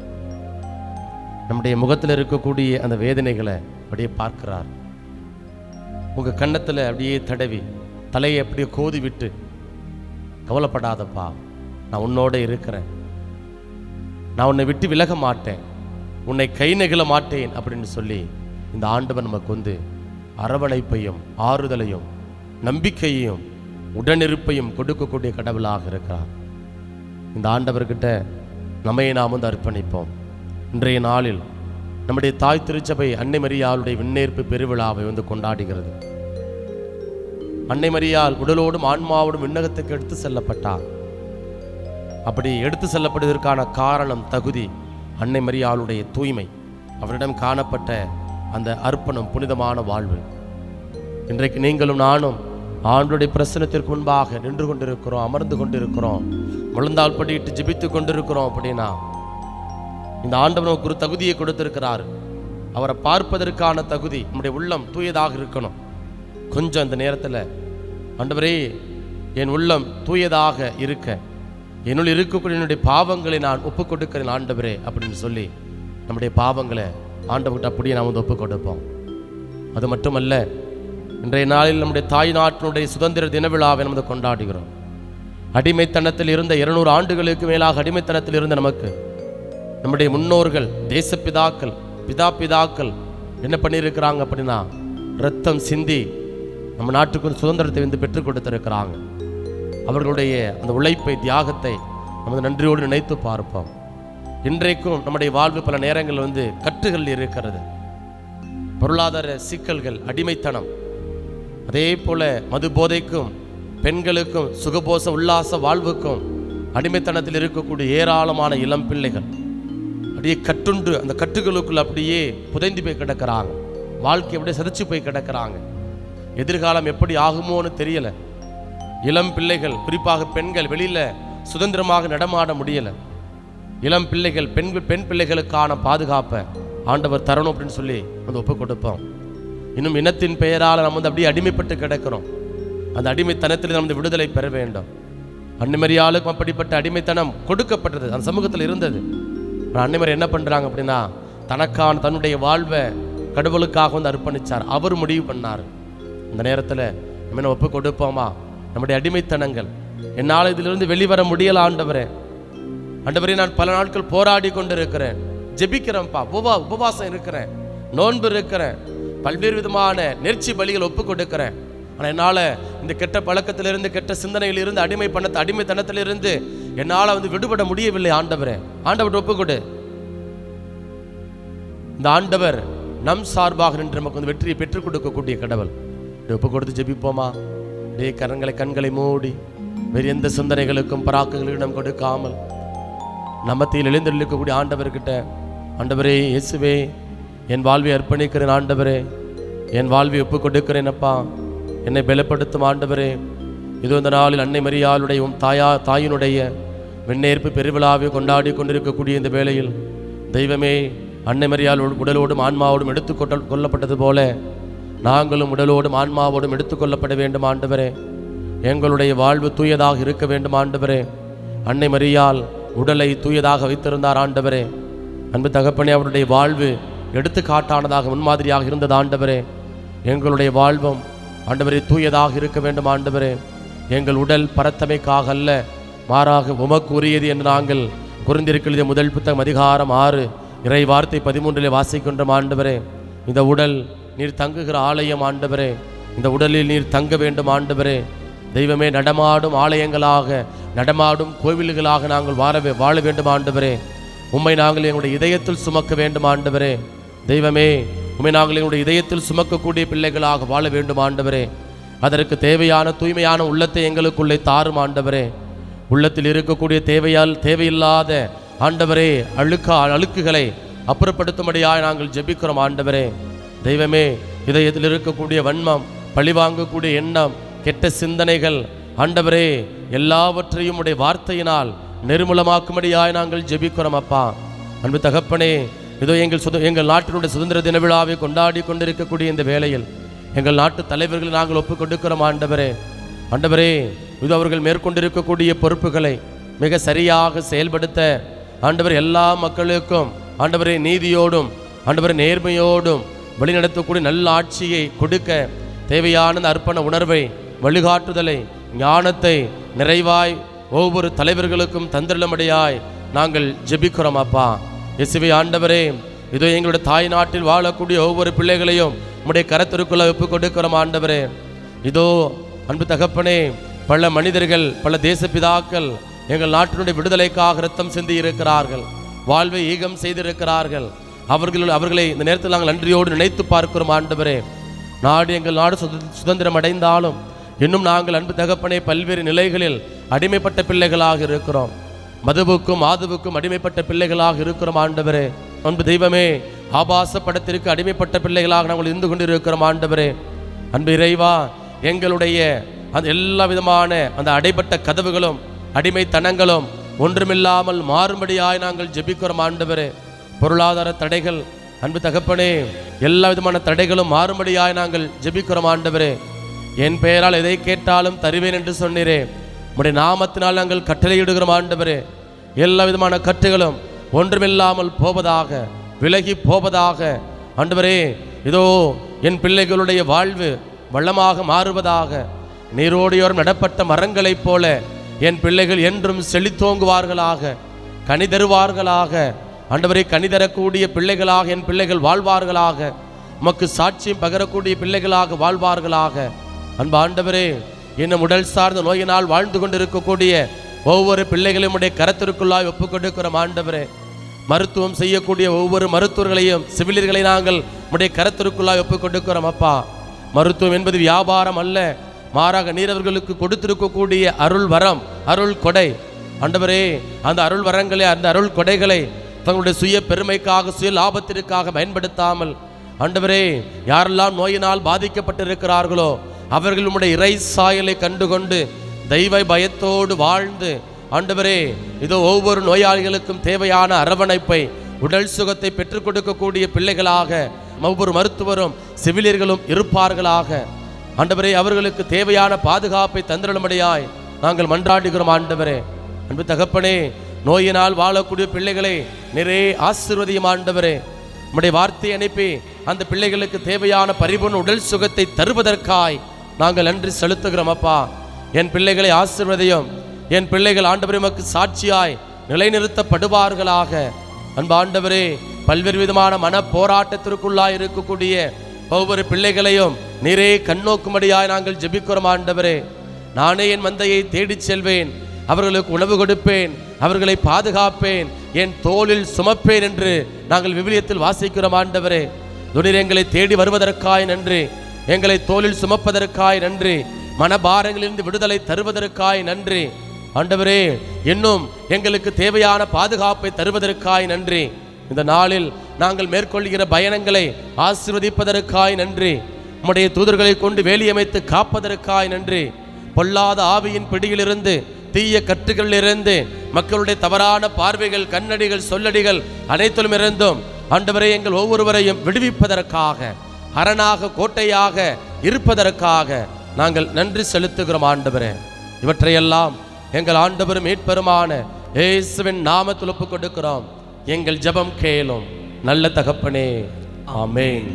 B: நம்முடைய முகத்தில் இருக்கக்கூடிய அந்த வேதனைகளை அப்படியே பார்க்கிறார். உங்க கன்னத்தில் அப்படியே தடவி தலையை அப்படியே கோதி விட்டு, கவலைப்படாதப்பா, நான் உன்னோட இருக்கிறேன், நான் உன்னை விட்டு விலக மாட்டேன், உன்னை கை நெகிழ மாட்டேன் அப்படின்னு சொல்லி இந்த ஆண்டவர் நமக்கு அரவணைப்பையும் ஆறுதலையும் நம்பிக்கையையும் உடனிருப்பையும் கொடுக்கக்கூடிய கடவுளாக இருக்கிறார். இந்த ஆண்டவர்கிட்ட நம்மை நாம் அர்ப்பணிப்போம். இன்றைய நாளில் நம்முடைய தாய் திருச்சபை அன்னை மரியாளுடைய விண்ணேற்பு பெருவிழாவை கொண்டாடுகிறது. அன்னை மரியாள் உடலோடும் ஆன்மாவோடும் விண்ணகத்துக்கு எடுத்து செல்லப்பட்டார். அப்படி எடுத்து செல்லப்படுவதற்கான காரணம், தகுதி அன்னை மரியாளுடைய தூய்மை, அவரிடம் காணப்பட்ட அந்த அர்ப்பணம், புனிதமான வாழ்வு. இன்றைக்கு நீங்களும் நானும் ஆண்டுடைய பிரசனத்திற்கு முன்பாக நின்று கொண்டிருக்கிறோம், அமர்ந்து கொண்டிருக்கிறோம், முழந்தால் படிட்டு ஜெபித்து கொண்டிருக்கிறோம். அப்படின்னா இந்த ஆண்டவனுக்கு ஒரு தகுதியை கொடுத்திருக்கிறார். அவரை பார்ப்பதற்கான தகுதி, நம்முடைய உள்ளம் தூயதாக இருக்கணும். கொஞ்சம் இந்த நேரத்தில் ஆண்டவரே என் உள்ளம் தூயதாக இருக்க, என்னுள் இருக்கக்கூடிய என்னுடைய பாவங்களை நான் ஒப்புக் கொடுக்கிறேன் ஆண்டவரே அப்படின்னு சொல்லி நம்முடைய பாவங்களை ஆண்டவர்கிட்ட அப்படியே நாம் ஒப்புக் கொடுப்போம். அது மட்டுமல்ல, இன்றைய நாளில் நம்முடைய தாய் நாட்டினுடைய சுதந்திர தின விழாவை நம்ம கொண்டாடுகிறோம். அடிமைத்தனத்தில் இருந்த 200 ஆண்டுகளுக்கு மேலாக அடிமைத்தனத்தில் இருந்த நமக்கு நம்முடைய முன்னோர்கள், தேசப்பிதாக்கள், பிதாக்கள் என்ன பண்ணியிருக்கிறாங்க அப்படின்னா, ரத்தம் சிந்தி நம்ம நாட்டுக்கு ஒரு சுதந்திரத்தை பெற்றுக் கொடுத்திருக்கிறாங்க. அவர்களுடைய அந்த உழைப்பை, தியாகத்தை நமது நன்றியோடு நினைத்து பார்ப்போம். இன்றைக்கும் நம்முடைய வாழ்வு பல நேரங்கள் கட்டுகள் இருக்கிறது. பொருளாதார சிக்கல்கள், அடிமைத்தனம், அதே போல மது போதைக்கும் பெண்களுக்கும் சுகபோச உல்லாச வாழ்வுக்கும் அடிமைத்தனத்தில் இருக்கக்கூடிய ஏராளமான இளம் பிள்ளைகள் அப்படியே கட்டுண்டு அந்த கட்டுகளுக்குள் அப்படியே புதைந்து போய் கிடக்கிறாங்க. வாழ்க்கை அப்படியே சதிச்சு போய் கிடக்கிறாங்க. எதிர்காலம் எப்படி ஆகுமோன்னு தெரியல. இளம் பிள்ளைகள், குறிப்பாக பெண்கள் வெளியில சுதந்திரமாக நடமாட முடியல. இளம் பிள்ளைகள், பெண் பிள்ளைகளுக்கான பாதுகாப்பை ஆண்டவர் தரணும் அப்படின்னு சொல்லி ஒப்புக் கொடுப்போம். இன்னும் இனத்தின் பெயரால் நம்ம அப்படியே அடிமைப்பட்டு கிடக்கிறோம். அந்த அடிமைத்தனத்தில் நம்ம விடுதலை பெற வேண்டும். அன்னை மரியாளுக்கும் அப்படிப்பட்ட அடிமைத்தனம் கொடுக்கப்பட்டது, அந்த சமூகத்தில் இருந்தது. அன்னை மரியா என்ன பண்றாங்க அப்படின்னா, தனக்கான தன்னுடைய வாழ்வை கடவுளுக்காக அர்ப்பணிச்சார். அவர் முடிவு பண்ணார். இந்த நேரத்தில் நம்ம ஒப்புக் கொடுப்போமா? நம்முடைய அடிமைத்தனங்கள், என்னால் இதிலிருந்து வெளிவர முடியல ஆண்டவரே, ஆண்டவரே நான் பல நாட்கள் போராடி கொண்டு இருக்கிறேன், ஜெபிக்கிறேன்ப்பா, உபவாசம் இருக்கிறேன், நோன்பு இருக்கிறேன், பல்வேறு விதமான நேர்ச்சி பலிகள் ஒப்புக் கொடுக்கிறேன். ஆனால் என்னால் இந்த கெட்ட பழக்கத்திலிருந்து, கெட்ட சிந்தனையிலிருந்து, அடிமைத்தனத்திலிருந்து என்னால் விடுபட முடியவில்லை ஆண்டவரே. ஆண்டவர் ஒப்புக்கொடு. இந்த ஆண்டவர் நம் சார்பாக நின்று நமக்கு வெற்றியை பெற்றுக் கொடுக்கக்கூடிய கடவுள். ஒப்புக் கொடுத்து ஜெபிப்போமா? கண்களை மூடி வேறு எந்த சிந்தனைகளுக்கும் பராக்குகளிடம் கொடுக்காமல் நம்மத்தில் எழுந்தருளிக்கக்கூடிய ஆண்டவர்கிட்ட, ஆண்டவரே இயேசுவே, என் வாழ்வை அர்ப்பணிக்கிறேன் ஆண்டவரே, என் வாழ்வை ஒப்புக் கொடுக்கிறேன் அப்பா, என்னை பலப்படுத்தும் ஆண்டவரே. இது இந்த நாளில் அன்னை மரியாளுடைய தாயினுடைய விண்ணேற்பு பெருவிழாவை கொண்டாடி கொண்டிருக்கக்கூடிய இந்த வேளையில், தெய்வமே, அன்னை மரியாள் உடலோடும் ஆன்மாவோடும் கொல்லப்பட்டது போல நாங்களும் உடலோடும் ஆன்மாவோடும் எடுத்துக்கொள்ளப்பட வேண்டும் ஆண்டவரே. எங்களுடைய வாழ்வு தூயதாக இருக்க வேண்டும் ஆண்டவரே. அன்னை மரியாள் உடலை தூயதாக வைத்திருந்தார் ஆண்டவரே. அன்பு தகப்பனே, அவருடைய வாழ்வு எடுத்துக்காட்டானதாக, முன்மாதிரியாக இருந்தது ஆண்டவரே. எங்களுடைய வாழ்வும் ஆண்டவரே தூயதாக இருக்க வேண்டும் ஆண்டவரே. எங்கள் உடல் பரத்தமைக்காக அல்ல, மாறாக உமக்கு உரியது என்று நாங்கள் குறிந்திருக்கிறது முதல் புத்தகம் அதிகாரம் 6 இறை வார்த்தை 13 வாசிக்கின்றோம் ஆண்டவரே. இந்த உடல் நீர் தங்குகிற ஆலயம் ஆண்டவரே. இந்த உடலில் நீர் தங்க வேண்டும் ஆண்டவரே. தெய்வமே, நடமாடும் ஆலயங்களாக, நடமாடும் கோவில்களாக நாங்கள் வாழ வேண்டும் ஆண்டவரே. உம்மை நாங்கள் எங்களுடைய இதயத்தில் சுமக்க வேண்டும் ஆண்டவரே. தெய்வமே, உம்மை நாங்கள் எங்களுடைய இதயத்தில் சுமக்கக்கூடிய பிள்ளைகளாக வாழ வேண்டும் ஆண்டவரே. அதற்கு தேவையான தூய்மையான உள்ளத்தை எங்களுக்குள்ளே தாரும் ஆண்டவரே. உள்ளத்தில் இருக்கக்கூடிய தேவையில்லாத ஆண்டவரே அழுக்குகளை அப்புறப்படுத்தும்படியாக நாங்கள் ஜெபிக்கிறோம் ஆண்டவரே. தெய்வமே, இதயத்தில் இருக்கக்கூடிய வன்மம், பழிவாங்கக்கூடிய எண்ணம், கெட்ட சிந்தனைகள் ஆண்டவரே, எல்லாவற்றையும் உடைய வார்த்தையினால் நிர்மூலமாக்கும்படியாய் நாங்கள் ஜெபிக்கிறோம் அப்பா. அன்பு தகப்பனே, இதோ எங்கள் நாட்டினுடைய சுதந்திர தின விழாவை கொண்டாடி கொண்டிருக்கக்கூடிய இந்த வேளையில் எங்கள் நாட்டு தலைவர்களை நாங்கள் ஒப்புக் கொடுக்கிறோம் ஆண்டவரே. ஆண்டவரே, இது அவர்கள் மேற்கொண்டிருக்கக்கூடிய பொறுப்புகளை மிக சரியாக செயல்படுத்த ஆண்டவர் எல்லா மக்களுக்கும் ஆண்டவரே நீதியோடும் ஆண்டவரே நேர்மையோடும் வழிநடத்தக்கூடிய நல்ல ஆட்சியை கொடுக்க தேவையான அர்ப்பண உணர்வை, வழிகாட்டுதலை, ஞானத்தை நிறைவாய் ஒவ்வொரு தலைவர்களுக்கும் தந்திரமடியாய் நாங்கள் ஜெபிக்கிறோம் அப்பா. இயேசுவே ஆண்டவரே, இதோ எங்களுடைய தாய் நாட்டில் வாழக்கூடிய ஒவ்வொரு பிள்ளைகளையும் உம்முடைய கரத்திற்குள்ள ஒப்பு கொடுக்கிறோம் ஆண்டவரே. இதோ அன்பு தகப்பனே, பல மனிதர்கள், பல தேச பிதாக்கள் எங்கள் நாட்டினுடைய விடுதலைக்காக இரத்தம் சிந்தி இருக்கிறார்கள், வாழ்வை ஈகம் செய்திருக்கிறார்கள். அவர்களை இந்த நேரத்தில் நாங்கள் நன்றியோடு நினைத்து பார்க்கிறோம் ஆண்டவரே. எங்கள் நாடு சுதந்திரம் அடைந்தாலும் இன்னும் நாங்கள் அன்பு தகப்பனே பல்வேறு நிலைகளில் அடிமைப்பட்ட பிள்ளைகளாக இருக்கிறோம். மதுவுக்கும் மாதுவுக்கும் அடிமைப்பட்ட பிள்ளைகளாக இருக்கிறோம் ஆண்டவரே. அன்பு தெய்வமே, ஆபாச படத்திற்கு அடிமைப்பட்ட பிள்ளைகளாக நாங்கள் இருந்து கொண்டிருக்கிறோம் ஆண்டவரே. அன்பு இறைவா, எங்களுடைய அந்த எல்லா விதமான அந்த அடைபட்ட கதவுகளும் அடிமைத்தனங்களும் ஒன்றுமில்லாமல் மாறும்படியாய் நாங்கள் ஜெபிக்கிறோம் ஆண்டவரே. பொருளாதார தடைகள், அன்பு தகப்பனே, எல்லா விதமான தடைகளும் மாறும்படியாய் நாங்கள் ஜெபிக்கிறோம் ஆண்டவரே. என் பெயரால் எதை கேட்டாலும் தருவேன் என்று சொன்னீரே, உம்முடைய நாமத்தினால் நாங்கள் கட்டளையிடுகிறோம் ஆண்டவரே. எல்லா விதமான கட்டுகளும் ஒன்றுமில்லாமல் போவதாக, விலகி போவதாக ஆண்டவரே. இதோ என் பிள்ளைகளுடைய வாழ்வு வளமாக மாறுவதாக. நீரோடையோரம் நடப்பட்ட மரங்களைப் போல என் பிள்ளைகள் என்றும் செழித்தோங்குவார்களாக, கனி தருவார்களாக. ஆண்டவரே, கனி தரக்கூடிய பிள்ளைகளாக என் பிள்ளைகள் வாழ்வார்களாக, உமக்கு சாட்சியம் பகரக்கூடிய பிள்ளைகளாக வாழ்வார்களாக. அன்பு ஆண்டவரே, இன்னும் உடல் சார்ந்த நோயினால் வாழ்ந்து கொண்டிருக்கக்கூடிய ஒவ்வொரு பிள்ளைகளையும் உடைய கரத்திற்குள்ளாய் ஒப்புக் கொடுக்கிறோம் ஆண்டவரே. மருத்துவம் செய்யக்கூடிய ஒவ்வொரு மருத்துவர்களையும் செவிலியர்களை நாங்கள் உடைய கரத்திற்குள்ளாய் ஒப்புக் கொடுக்கிறோம் அப்பா. மருத்துவம் என்பது வியாபாரம் அல்ல, மாறாக நீரவர்களுக்கு கொடுத்திருக்கக்கூடிய அருள் வரம், அருள் கொடை ஆண்டவரே. அந்த அருள் வரங்களை, அந்த அருள் கொடைகளை தங்களுடைய சுய பெருமைக்காக, சுய லாபத்திற்காக பயன்படுத்தாமல் ஆண்டவரே, யாரெல்லாம் நோயினால் பாதிக்கப்பட்டிருக்கிறார்களோ அவர்களுடைய இறை சாயலை கண்டுகொண்டு தெய்வ பயத்தோடு வாழ்ந்து ஆண்டவரே, இதோ ஒவ்வொரு நோயாளிகளுக்கும் தேவையான அரவணைப்பை, உடல் சுகத்தை பெற்றுக் கொடுக்கக்கூடிய பிள்ளைகளாக ஒவ்வொரு மருத்துவரும் செவிலியர்களும் இருப்பார்களாக. ஆண்டவரே, அவர்களுக்கு தேவையான பாதுகாப்பை தந்திரமடியாய் நாங்கள் மன்றாடுகிறோம் ஆண்டவரே. அன்பு தகப்பனே, நோயினால் வாழக்கூடிய பிள்ளைகளை நிறைய ஆசீர்வதியும் ஆண்டவரே. உம்முடைய வார்த்தை அனுப்பி அந்த பிள்ளைகளுக்கு தேவையான பரிபூர்ண உடல் சுகத்தை தருவதற்காய் நாங்கள் நன்றி செலுத்துகிறோம் அப்பா. என் பிள்ளைகளை ஆசீர்வதியும். என் பிள்ளைகள் ஆண்டவரே உமக்கு சாட்சியாய் நிலைநிறுத்தப்படுவார்களாக. அன்பு ஆண்டவரே, பல்வேறு விதமான மன போராட்டத்திற்குள்ளாய் இருக்கக்கூடிய ஒவ்வொரு பிள்ளைகளையும் நீரே கண்ணோக்கும்படியாய் நாங்கள் ஜெபிக்கிறோம் ஆண்டவரே. நானே என் மந்தையை தேடிச் செல்வேன், அவர்களுக்கு உணவு கொடுப்பேன், அவர்களை பாதுகாப்பேன், என் தோளில் சுமப்பேன் என்று நாங்கள் விவிலியத்தில் வாசிக்கிறோம் ஆண்டவரே. துணிர் எங்களை தேடி வருவதற்காய் நன்றி, எங்களை தோளில் சுமப்பதற்காய் நன்றி, மனபாரங்களிலிருந்து விடுதலை தருவதற்காய் நன்றி ஆண்டவரே. இன்னும் எங்களுக்கு தேவையான பாதுகாப்பை தருவதற்காய் நன்றி. இந்த நாளில் நாங்கள் மேற்கொள்கிற பயணங்களை ஆசீர்வதிப்பதற்காய் நன்றி. உம்முடைய தூதர்களை கொண்டு வேலியமைத்து காப்பதற்காய் நன்றி. பொல்லாத ஆவியின் பிடியிலிருந்து, தீய கற்றுகளிலிருந்து, மக்களுடைய தவறான பார்வைகள், கண்ணடிகள், சொல்லடிகள் அனைத்திலும் இருந்தும் ஆண்டவரே எங்கள் ஒவ்வொருவரையும் விடுவிப்பதற்காக, அரணாக கோட்டையாக இருப்பதற்காக நாங்கள் நன்றி செலுத்துகிறோம் ஆண்டவரே. இவற்றையெல்லாம் எங்கள் ஆண்டவரும் மீட்பெருமான இயேசுவின் நாமத்தில் ஒப்புக் கொடுக்கிறோம். எங்கள் ஜெபம் கேளும் நல்ல தகப்பனே, ஆமென்.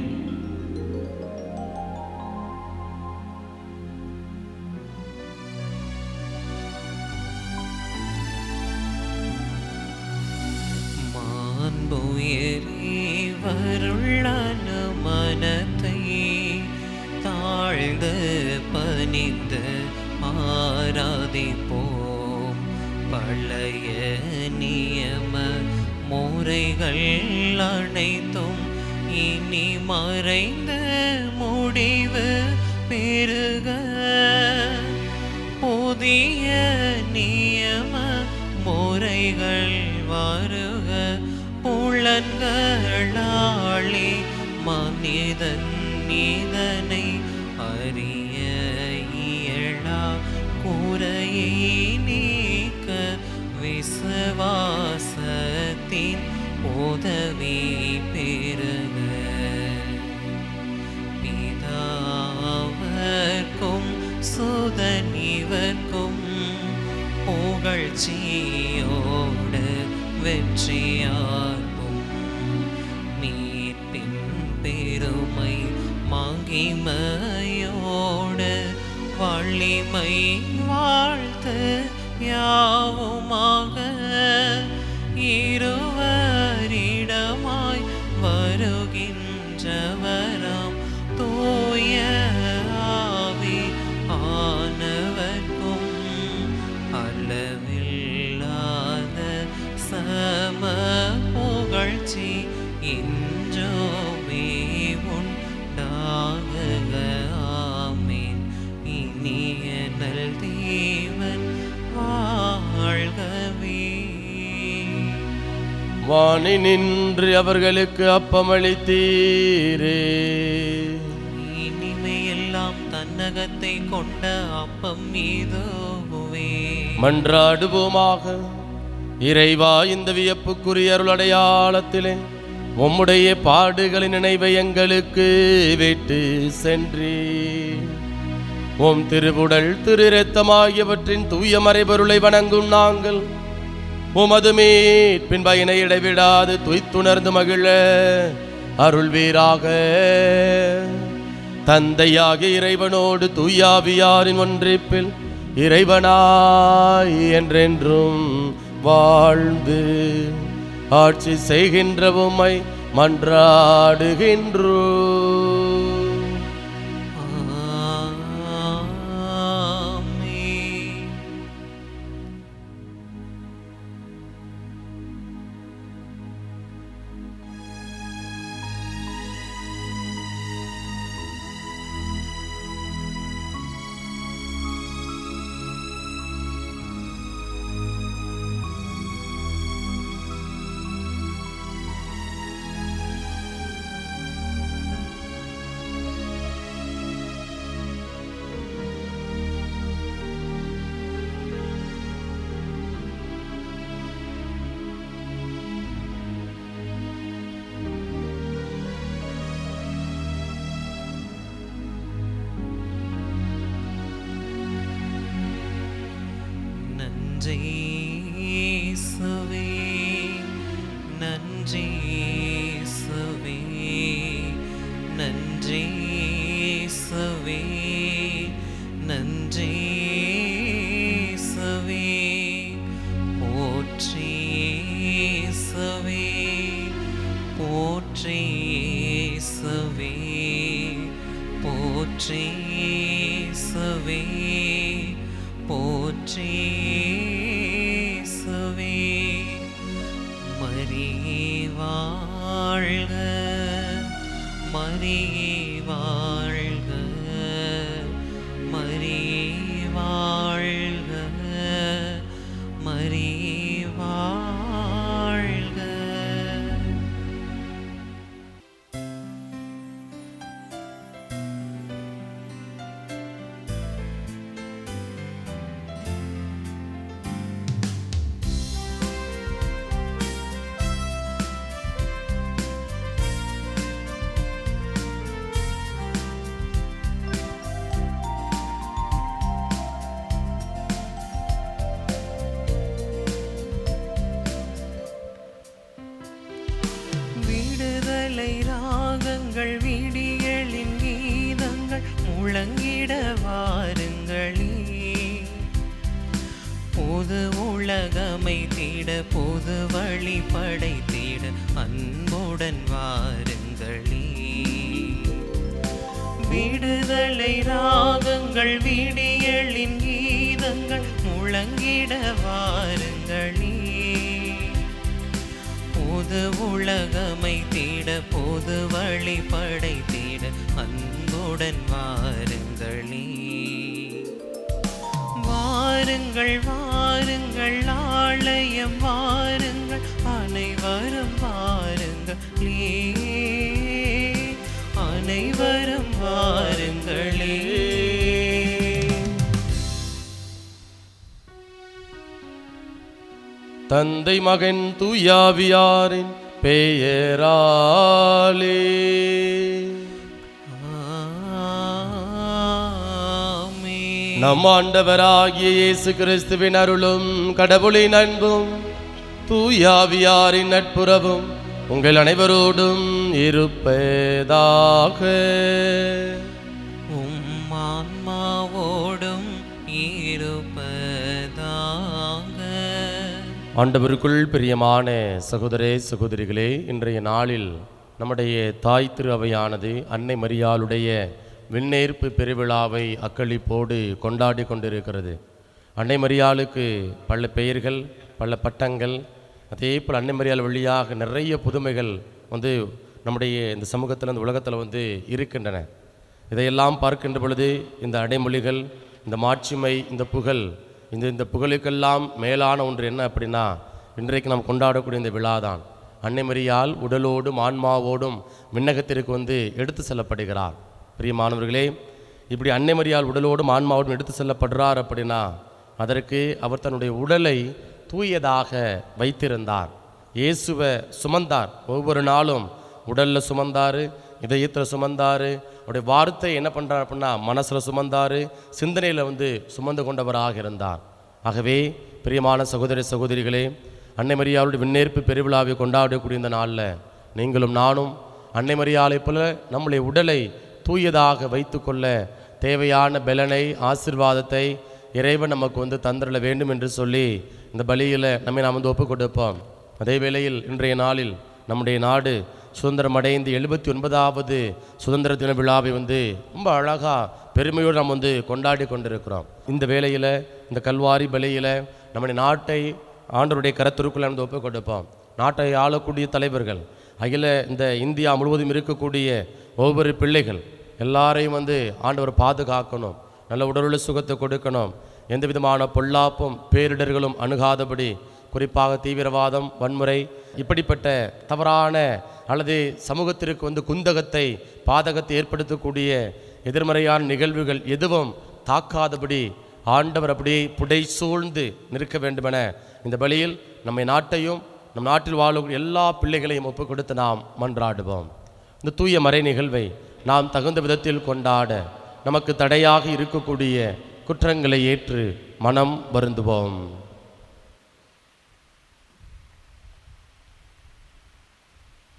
A: மனத்தை தாழ்ந்து பணிந்து ஆராதிப்போம். பழைய நியம முறைகள் அனைத்தும் இனி மறைந்த முடிவு பெருக, புதிய நியம முறைகள் வருக. புலன்களாளி மனிதன் இதனை அறிய இயலா, குறையை நீக்க விசுவாசத்தின் உதவி பெருக. பிதாவர்க்கும் சுதனிவர்க்கும் புகழ்ச்சியோடு வெற்றியாகும். மீட்பின் பெருமை மகிமையோடு வலிமை வாழ்த்து யாவுமாக இருவரிடமாய் வருகின்றவராம் தூய ஆவி ஆனவர்க்கும் அளவில்லாத சம புகழ்ச்சி இன்றோமே உண்டாகுக. ஆமென். இனிய நல் தேவன் வாழ்கவே.
B: வானி நின்று அவர்களுக்கு அப்பமளித்தீரே.
A: இனிமையெல்லாம் தன்னகத்தை கொண்ட அப்பம் மீதுவே.
B: மன்றாடுவோமாக. இறைவா, இந்த வியப்புக்குரிய அருள் அடையாளத்திலே உம்முடைய பாடுகளின் நினைவை எங்களுக்கு விட்டு சென்றே. உம் திருவுடல் திரு இரத்தமாகியவற்றின் தூய மறைபொருளை வணங்கும் நாங்கள் உமது மீட்பின் பயனை இடைவிடாது துய்த்துணர்ந்து மகிழ அருள்வீராக. தந்தையாகிய இறைவனோடு தூயாவியாரின் ஒன்றிப்பில் இறைவனாய் என்றென்றும் வாழ்ந்து ஆட்சி செய்கின்ற உம்மை மன்றாடுகின்றோம்.
A: நன்றி இயேசுவே, நன்றி இயேசுவே, நன்றி இயேசுவே, நன்றி இயேசுவே. போற்றி இயேசுவே, போற்றி இயேசுவே, போற்றி இயேசுவே, போற்றி இயேசுவே. மரியே வாழ்க, மரியே வாழ்க, மரியே வாழ்க, மரியே வாழ்க. விடுதலை ராகங்கள் விடியலின் கீதங்கள் முழங்கிட வாருங்களே. புது உலகமை தேட புது வழி படைத்திட அன்புடன் வாருங்களே. விடுதலை ராகங்கள் விடியலின் கீதங்கள் முழங்கிட வாருங்களே. புது உலகமை தேட புது வழி படைத்திட அன்புடன் வாருங்களே. வாருங்கள் வாருங்கள் ஆலயம் வாருங்கள், அனைவரும் வாருங்களே, அனைவரும் வாருங்களே.
B: தந்தை மகன் தூயாவியாரின் பெயராலே. நம் ஆண்டவராகிய இயேசு கிறிஸ்துவின் அருளும் கடவுளின் அன்பும் தூயாவியாரின் நட்புறவும் உங்கள் அனைவரோடும் இருப்பதாக.
A: ஆன்மாவோடும் இருப்பதாக.
B: ஆண்டவருக்குள் பிரியமான சகோதரே சகோதரிகளே, இன்றைய நாளில் நம்முடைய தாய் திரு அவையானது அன்னை மரியாளுடைய விண்ணேற்பு பெருவிழாவை அக்களிப்போடு கொண்டாடி கொண்டிருக்கிறது. அன்னை மரியாளுக்கு பல பெயர்கள், பல பட்டங்கள், அதே போல் அன்னை மரியாள் வழியாக நிறைய புதுமைகள் நம்முடைய இந்த சமூகத்தில், இந்த உலகத்தில் இருக்கின்றன. இதையெல்லாம் பார்க்கின்ற பொழுது இந்த அடைமொழிகள், இந்த மாட்சிமை, இந்த புகழ், இந்த புகழுக்கெல்லாம் மேலான ஒன்று என்ன அப்படின்னா, இன்றைக்கு நாம் கொண்டாடக்கூடிய இந்த விழா தான். அன்னை மரியாள் உடலோடும் ஆன்மாவோடும் விண்ணகத்திற்கு எடுத்து செல்லப்படுகிறார். பிரியமானவர்களே, இப்படி அன்னை மரியாள் உடலோடும் ஆன்மாவோடும் எடுத்து செல்லப்படுறார் அப்படின்னா, அதற்கு அவர் தன்னுடைய உடலை தூயதாக வைத்திருந்தார். இயேசுவை சுமந்தார். ஒவ்வொரு நாளும் உடலில் சுமந்தார், இதயத்தில் சுமந்தார். அவருடைய வார்த்தை என்ன பண்ணுறார் அப்படின்னா, மனசில் சுமந்தார், சிந்தனையில் சுமந்து கொண்டவராக இருந்தார். ஆகவே பிரியமான சகோதர சகோதரிகளே, அன்னை மரியாளுடைய விண்ணேற்பு பெருவிழாவை கொண்டாடக்கூடிய இந்த நாளில் நீங்களும் நானும் அன்னை மரியாளை போல நம்முடைய உடலை தூயதாக வைத்து கொள்ள தேவையான பலனை, ஆசீர்வாதத்தை இறைவன் நமக்கு தந்திரல வேண்டும் என்று சொல்லி இந்த பலியில் நம்மை நாம் ஒப்பு கொடுப்போம். அதே வேளையில் இன்றைய நாளில் நம்முடைய நாடு சுதந்திரம் அடைந்து 79வது சுதந்திர தின விழாவை ரொம்ப அழகாக பெருமையோடு நாம் கொண்டாடி கொண்டிருக்கிறோம். இந்த வேளையில், இந்த கல்வாரி பலியில் நம்முடைய நாட்டை ஆண்டவருடைய கரத்திற்குள் நம்ம ஒப்பு கொடுப்போம். நாட்டை ஆளக்கூடிய தலைவர்கள், இந்த இந்தியா முழுவதும் இருக்கக்கூடிய ஒவ்வொரு பிள்ளைகள் எல்லாரையும் ஆண்டவர் பாதுகாக்கணும், நல்ல உடலுள்ள சுகத்தை கொடுக்கணும், எந்த விதமான பொல்லாப்பும் பேரிடர்களும் அணுகாதபடி, குறிப்பாக தீவிரவாதம், வன்முறை, இப்படிப்பட்ட தவறான அல்லது சமூகத்திற்கு குந்தகத்தை, பாதகத்தை ஏற்படுத்தக்கூடிய எதிர்மறையான நிகழ்வுகள் எதுவும் தாக்காதபடி ஆண்டவர் அப்படியே புடை சூழ்ந்து நிற்க வேண்டுமென இந்த பலியில் நம்மை நாட்டையும் நம் நாட்டில் வாழும் எல்லா பிள்ளைகளையும் ஒப்புக் கொடுத்து நாம் மன்றாடுவோம். இந்த தூய மறை நிகழ்வை நாம் தகுந்த விதத்தில் கொண்டாட நமக்கு தடையாக இருக்கக்கூடிய குற்றங்களை ஏற்று மனம் வருந்துவோம்.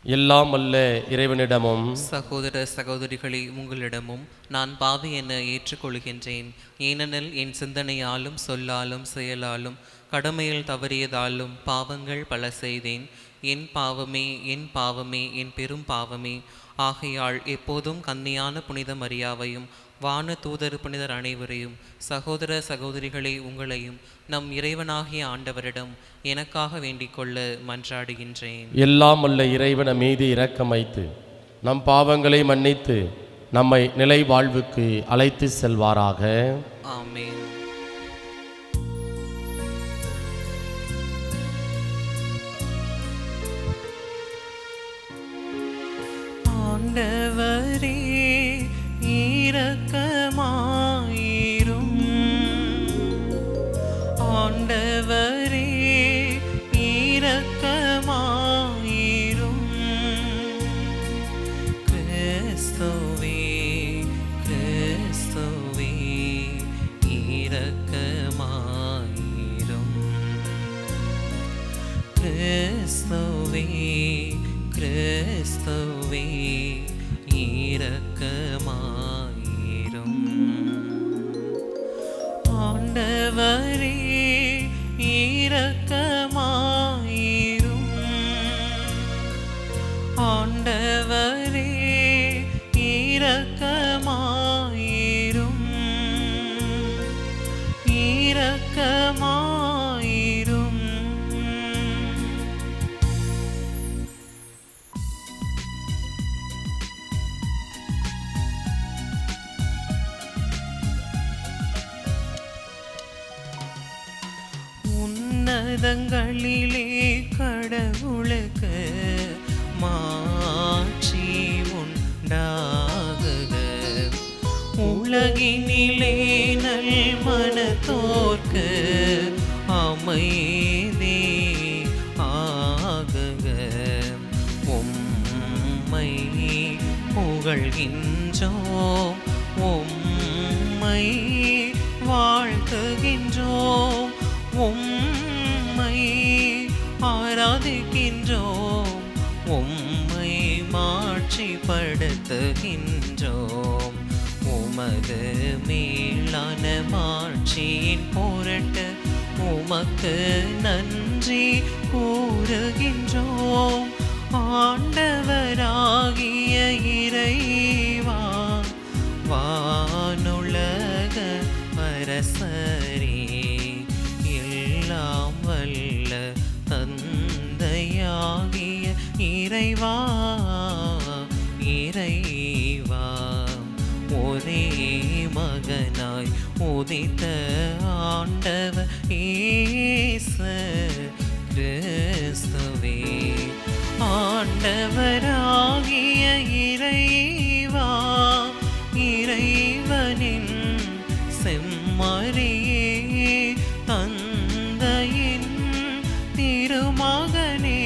B: எல்லாம் அல்ல இறைவனிடமும்
A: சகோதர சகோதரிகளே, உங்களிடமும் நான் பாவி என ஏற்றுக்கொள்கின்றேன். ஏனெனில் என் சிந்தனையாலும் சொல்லாலும் செயலாலும் கடமையில் தவறியதாலும் பாவங்கள் பல செய்தேன். என் பாவமே, என் பாவமே, என் பெரும் பாவமே. ஆகையால் எப்போதும் கன்னியான புனித மரியாவையும் வான தூதர் புனிதர் அனைவரையும், சகோதர சகோதரிகளே உங்களையும் நம் இறைவனாகிய ஆண்டவரிடம் எனக்காக வேண்டிக் கொள்ள மன்றாடுகின்றேன்.
B: எல்லாம் அல்ல இறைவன் மீது இரக்கம் வைத்து நம் பாவங்களை மன்னித்து நம்மை நிலை வாழ்வுக்கு அழைத்து செல்வாராக.
A: ஆமென். ஆண்டவரே இரக்கமாயிரும். ஆண்டவரே இரக்கமாயிரும். கிறிஸ்துவே கிறிஸ்துவே இரக்கமாயிரும். கிறிஸ்துவே கிறிஸ்துவே இரக்கமாயிரும். ஆண்டவரே இரக்கமாயிரும். ஆண்டவரே இரக்கமாயிரும். இரக்கமாயிரும். உன்னதங்களிலே கடவுளுக்கு மாட்சி உண்டாகுக. உலகினிலே நல் மனத்தோர்க்கு அமைதி ஆகுக. உம்மை புகழ்கின்றோம், உம்மை வாழ்த்துகின்றோம், உம்மை ஆராதிக்கின்றோம், உம்மை மாட்சிப்படுத்துகின்றோம். உமது மேலான மாட்சியின் பொருட்டு உமக்கு நன்றி கூறுகின்றோம். ஆண்டவராகிய இறைவா, வானுலக அரசரே, எல்லாம் வல்ல தந்தையாகிய இறைவா, இறைவா, ஒரே மகனாய் உதித்த ஆண்டவர் இயேசு கிறிஸ்துவே, ஆண்டவராகிய இறைவா, இறைவனின் செம்மறியே, தந்தையின் திருமகனே,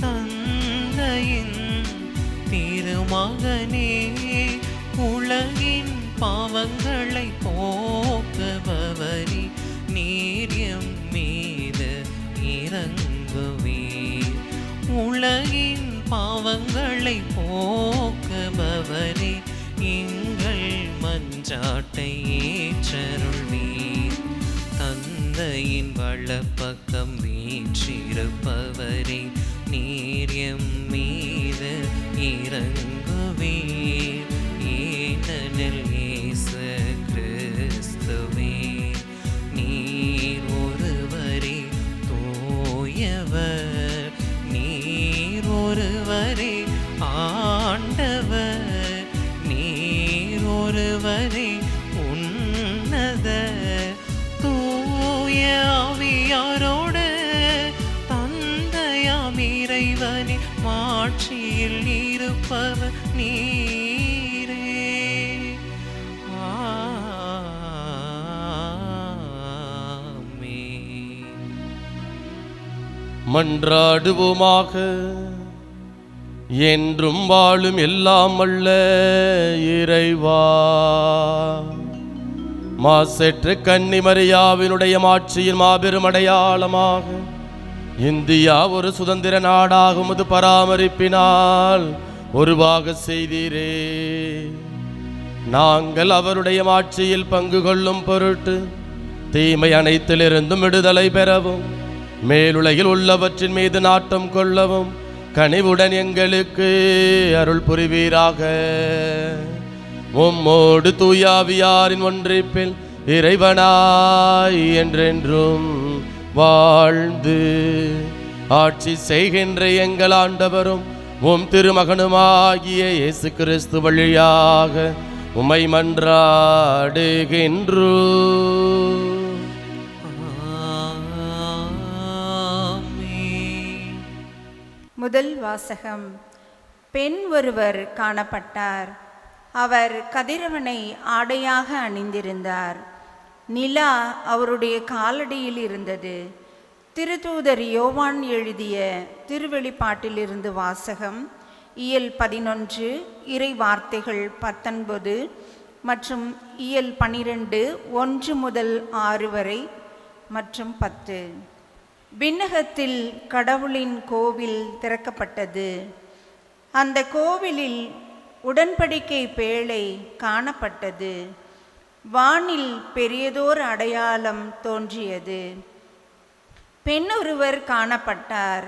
A: தந்தையின் திருமகனே, உலகின் பாவங்களை போக்குபவரே, நீர் எம் மீது இரங்குவீர். உலகின் பாவங்களை போக்குபவரே, எங்கள் மன்றாட்டை ஏற்றருள்வீர். தந்தையின் வலப்பக்கம் வீற்றிருப்பவரே, நீர் எம் மீது இரங்குவீர். ஏனெனில் இயேசு கிறிஸ்துவே, நீர் ஒருவரே தூயவர், நீர் ஒருவரே ஆண்டவர், நீர் ஒருவரே உன்னத தூய ஆவியாரோடு தந்தையாம் இறைவனின் மாட்சியில் இருப்பவர் நீரே. ஆமென்.
B: மன்றாடுவோமாக. என்றும் வாழும் எல்லாம் அல்ல இறைவா, மாசற்ற கன்னிமரியாவினுடைய மாட்சியின் மாபெரும் அடையாளமாக இந்தியா ஒரு சுதந்திர நாடாக உமது பராமரிப்பினால் உருவாக செய்தீரே. நாங்கள் அவருடைய மாட்சியில் பங்கு கொள்ளும் பொருட்டு தீமை அனைத்திலிருந்தும் விடுதலை பெறவும், மேலுலகில் உள்ளவற்றின் மீது நாட்டம் கொள்ளவும் கனிவுடன் எங்களுக்கு அருள் புரிவீராக. உம்மோடு தூயாவியாரின் ஒன்றிப்பில் இறைவனாய் என்றென்றும் வாழ்ந்து ஆட்சி செய்கின்ற எங்கள் ஆண்டவரும் உம் திருமகனுமாகிய இயேசு கிறிஸ்து வழியாக உம்மை மன்றாடுகின்றோம்.
C: முதல் வாசகம். பெண் ஒருவர் காணப்பட்டார். அவர் கதிரவனை ஆடையாக அணிந்திருந்தார். நிலா அவருடைய காலடியில் இருந்தது. திருத்தூதர் யோவான் எழுதிய திருவெளிப்பாட்டிலிருந்து வாசகம். இயல் 11 இறை வார்த்தைகள் 19 மற்றும் இயல் 12 1 முதல் 6 வரை மற்றும் 10. விண்ணகத்தில் கடவுளின் கோவில் திறக்கப்பட்டது. அந்த கோவிலில் உடன்படிக்கை பேழை காணப்பட்டது. வானில் பெரியதோர் அடையாளம் தோன்றியது. பெண் ஒருவர் காணப்பட்டார்.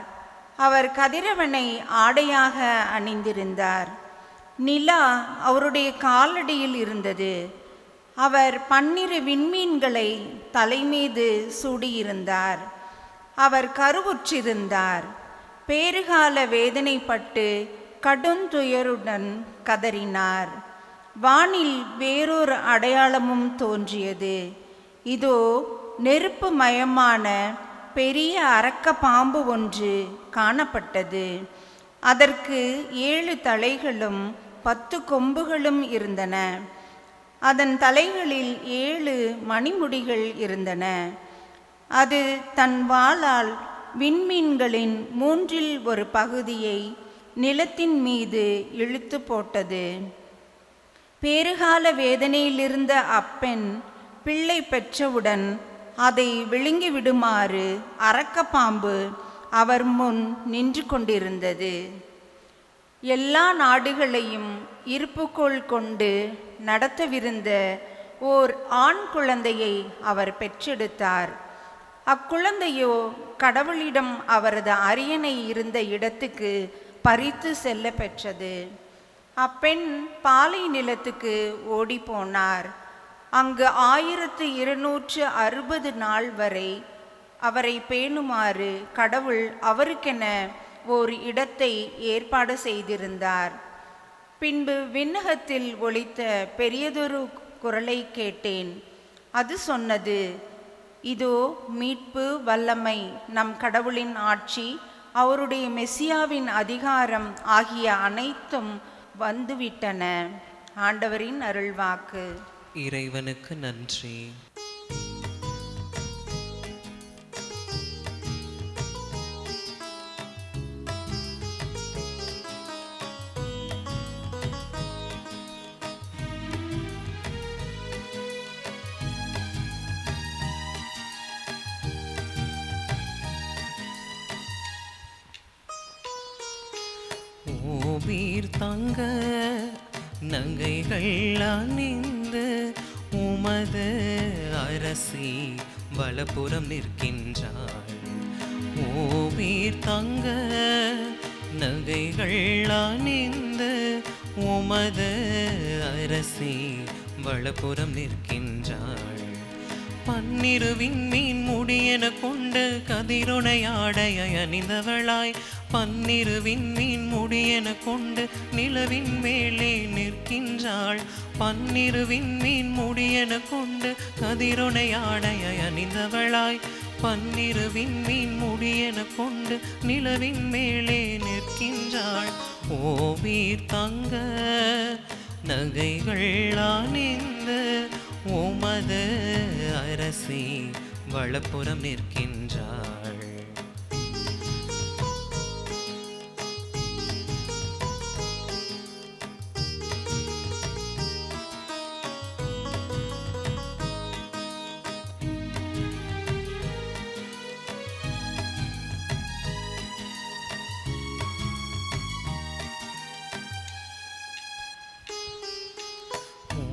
C: அவர் கதிரவனை ஆடையாக அணிந்திருந்தார். நிலா அவருடைய காலடியில் இருந்தது. அவர் 12 விண்மீன்களை தலைமீது சூடியிருந்தார். அவர் கருவுற்றிருந்தார். பேறுகால வேதனைப்பட்டு கடுந்துயருடன் கதறினார். வானில் வேறொரு அடையாளமும் தோன்றியது. இதோ நெருப்பு மயமான பெரிய அரக்க பாம்பு ஒன்று காணப்பட்டது. அதற்கு 7 தலைகளும் 10 கொம்புகளும் இருந்தன. அதன் தலைகளில் 7 மணிமுடிகள் இருந்தன. அது தன் வாளால் விண்மீன்களின் 1/3 ஒரு பகுதியை நிலத்தின் மீது இழுத்து போட்டது. பேறுகால வேதனையிலிருந்த அப்பெண் பிள்ளை பெற்றவுடன் அதை விழுங்கிவிடுமாறு அரக்கப்பாம்பு அவர் முன் நின்று கொண்டிருந்தது. எல்லா நாடுகளையும் இருப்புக்கோள் கொண்டு நடத்தவிருந்த ஓர் ஆண் குழந்தையை அவர் பெற்றெடுத்தார். அக்குழந்தையோ கடவுளிடம் அவரது அரியணை இருந்த இடத்துக்கு பறித்து செல்ல பெற்றது. அப்பெண் பாலை நிலத்துக்கு ஓடிப்போனார். அங்கு 1260 நாள் வரை அவரை பேணுமாறு கடவுள் அவருக்கென ஓர் இடத்தை ஏற்பாடு செய்திருந்தார். பின்பு விண்ணகத்தில் ஒலித்த பெரியதொரு குரலை கேட்டேன். அது சொன்னது, இதோ மீட்பு, வல்லமை, நம் கடவுளின் ஆட்சி, அவருடைய மெசியாவின் அதிகாரம் ஆகிய அனைத்தும் வந்துவிட்டன. ஆண்டவரின் அருள்வாக்கு.
A: இறைவனுக்கு நன்றி. ஓபீர் தங்க நங்கைகள் அணிந்து உமது அரசி வலப்புறம் நிற்கின்றாள். ஓபீர் தங்க நங்கைகள் அணிந்து உமது அரசி வலப்புறம் நிற்கின்றாள். பன்னிருவின் மீன் முடியென கொண்டு கதிரொனையாடைய அணிந்தவளாய், பன்னிருவின் மீன் முடியென கொண்டு நிலவின் மேலே நிற்கின்றாள். பன்னிருவின் மீன் முடியென கொண்டு கதிரொனையாடைய அணிந்தவளாய், பன்னிருவின் மீன் முடியென கொண்டு நிலவின் மேலே நிற்கின்றாள். ஓவீர் தங்க நகைகள் அணிந்து உமது அரசி வலப்புறம் நிற்கின்றாள்.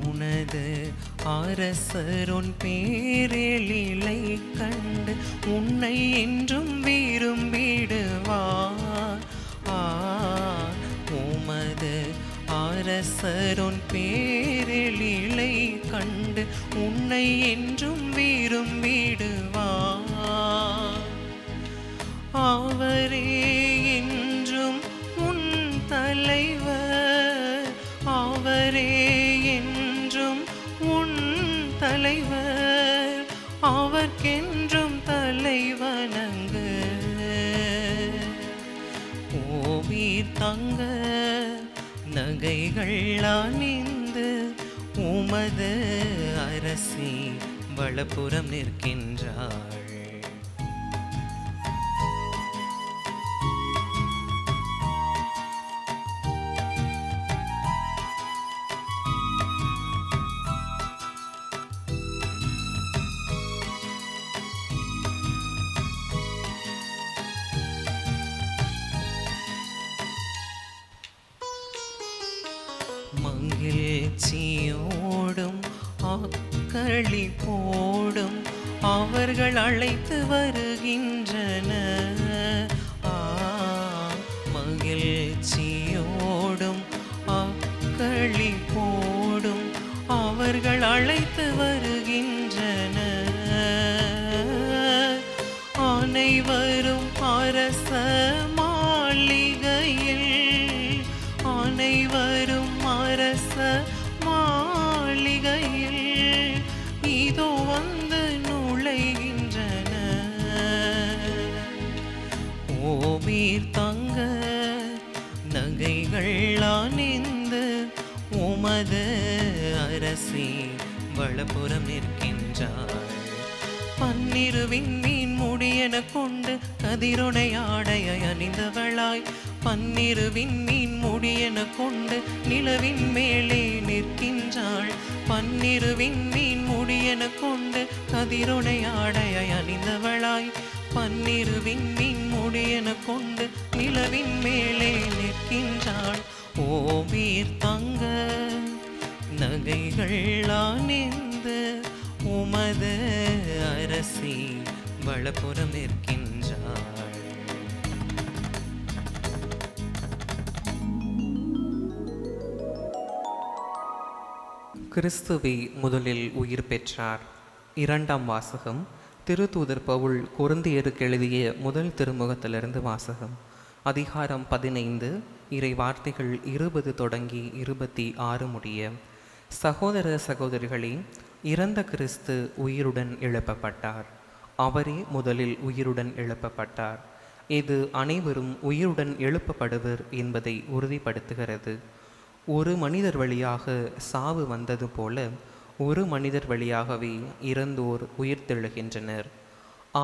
A: உனது அரசருன் பேரெழிலை கண்டு உன்னை என்றும் விரும்பிடுவார். உமது அரசருன் பேரெழிலை கண்டு உன்னை என்றும் விரும்பிடுவார். அவரே என்றும் உன் தலைவர், அவரே என்றும் உன் தலைவர், அவர்க்கென்றும் தலைவணங்கு. ஓவீர் தங்க நகைகள் அணிந்து உமது அரசி வலப்புறம் நிற்கின்றாள். மகிழ்ச்சியோடும் அக்களிப்போடும் அவர்கள் அழைத்து வருகின்றனர். மகிழ்ச்சியோடும் அக்களிப்போடும் அவர்கள் அழைத்து வருகின்றனர். அனைவரும் அரச மாளிகையில், அனைவரும் அரச மாளிகையில் இதோ வந்து நுழைகின்றனர். ஓவீர் தங்க நகைகள் அணிந்து உமது அரசி வலப்புறம் நிற்கின்றாள். பன்னிருவின் மீன் முடியென கொண்டு கதிரொனை ஆடைய அணிந்தவளாய், பன்னிருவின் மீன் முடியென கொண்டு நிலவின் மேலே நிற்கின்றாள். பன்னிருவின் மீன் முடியென கொண்டு கதிரொனை ஆடைய அணிந்தவளாய், பன்னிருவின் மீன் முடியென கொண்டு நிலவின் மேலே நிற்கின்றாள். ஓவீர் தங்க நகைகள் அணிந்து உமது அரசி வலப்புறம் நிற்கின்றாள். கிறிஸ்துவே முதலில் உயிர் பெற்றார். இரண்டாம் வாசகம் திருத்தூதர் பவுல் கொரிந்தியருக்கு எழுதிய முதல் திருமுகத்திலிருந்து வாசகம். அதிகாரம் 15, இறை வார்த்தைகள் 20 தொடங்கி 26 முடிய. சகோதர சகோதரிகளே, இறந்த கிறிஸ்து உயிருடன் எழுப்பப்பட்டார். அவரே முதலில் உயிருடன் எழுப்பப்பட்டார். இது அனைவரும் உயிருடன் எழுப்பப்படுவர் என்பதை உறுதிப்படுத்துகிறது. ஒரு மனிதர் வழியாக சாவு வந்தது போல ஒரு மனிதர் வழியாகவே இறந்தோர் உயிர்த்தெழுகின்றனர்.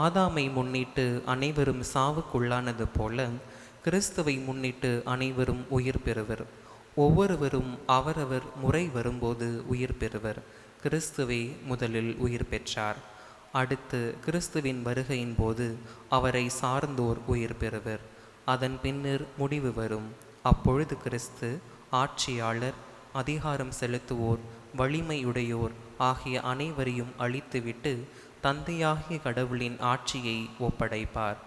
A: ஆதாமை முன்னிட்டு அனைவரும் சாவுக்குள்ளானது போல கிறிஸ்துவை முன்னிட்டு அனைவரும் உயிர் பெறுவர். ஒவ்வொருவரும் அவரவர் முறை வரும்போது உயிர் பெறுவர். கிறிஸ்துவே முதலில் உயிர் பெற்றார். அடுத்து கிறிஸ்துவின் வருகையின் போது அவரை சார்ந்தோர் உயிர் பெறுவர். அதன் பின்னர் முடிவு வரும். அப்பொழுது கிறிஸ்து ஆட்சியாளர், அதிகாரம் செலுத்துவோர், வலிமையுடையோர் ஆகிய அனைவரையும் அழித்துவிட்டு தந்தையாகிய கடவுளின் ஆட்சியை ஒப்படைப்பார்.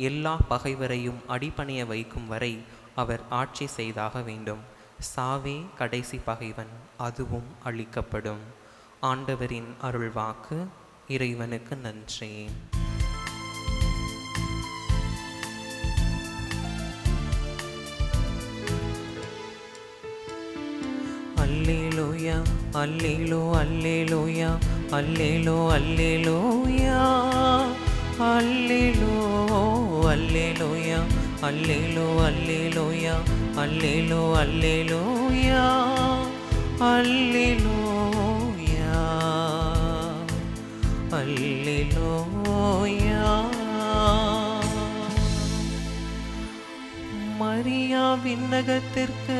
A: எல்லா பகைவரையும் அடிபணிய வைக்கும் வரை அவர் ஆட்சி செய்தாக வேண்டும். சாவே கடைசி பகைவன், அதுவும் அழிக்கப்படும். ஆண்டவரின் அருள்வாக்கு. இறைவனுக்கு நன்றி. அல்லேலூயா அல்லேலூ அல்லேலூயா அல்லேலூ அல்லேலூயா அல்லேலூ அல்லேலூயா அல்லேலூ அல்லேலூயா அல்லேலூ அல்லேலூயா அல்லேலூயா அல்லேலூயா. மரியா விண்ணகத்திற்கு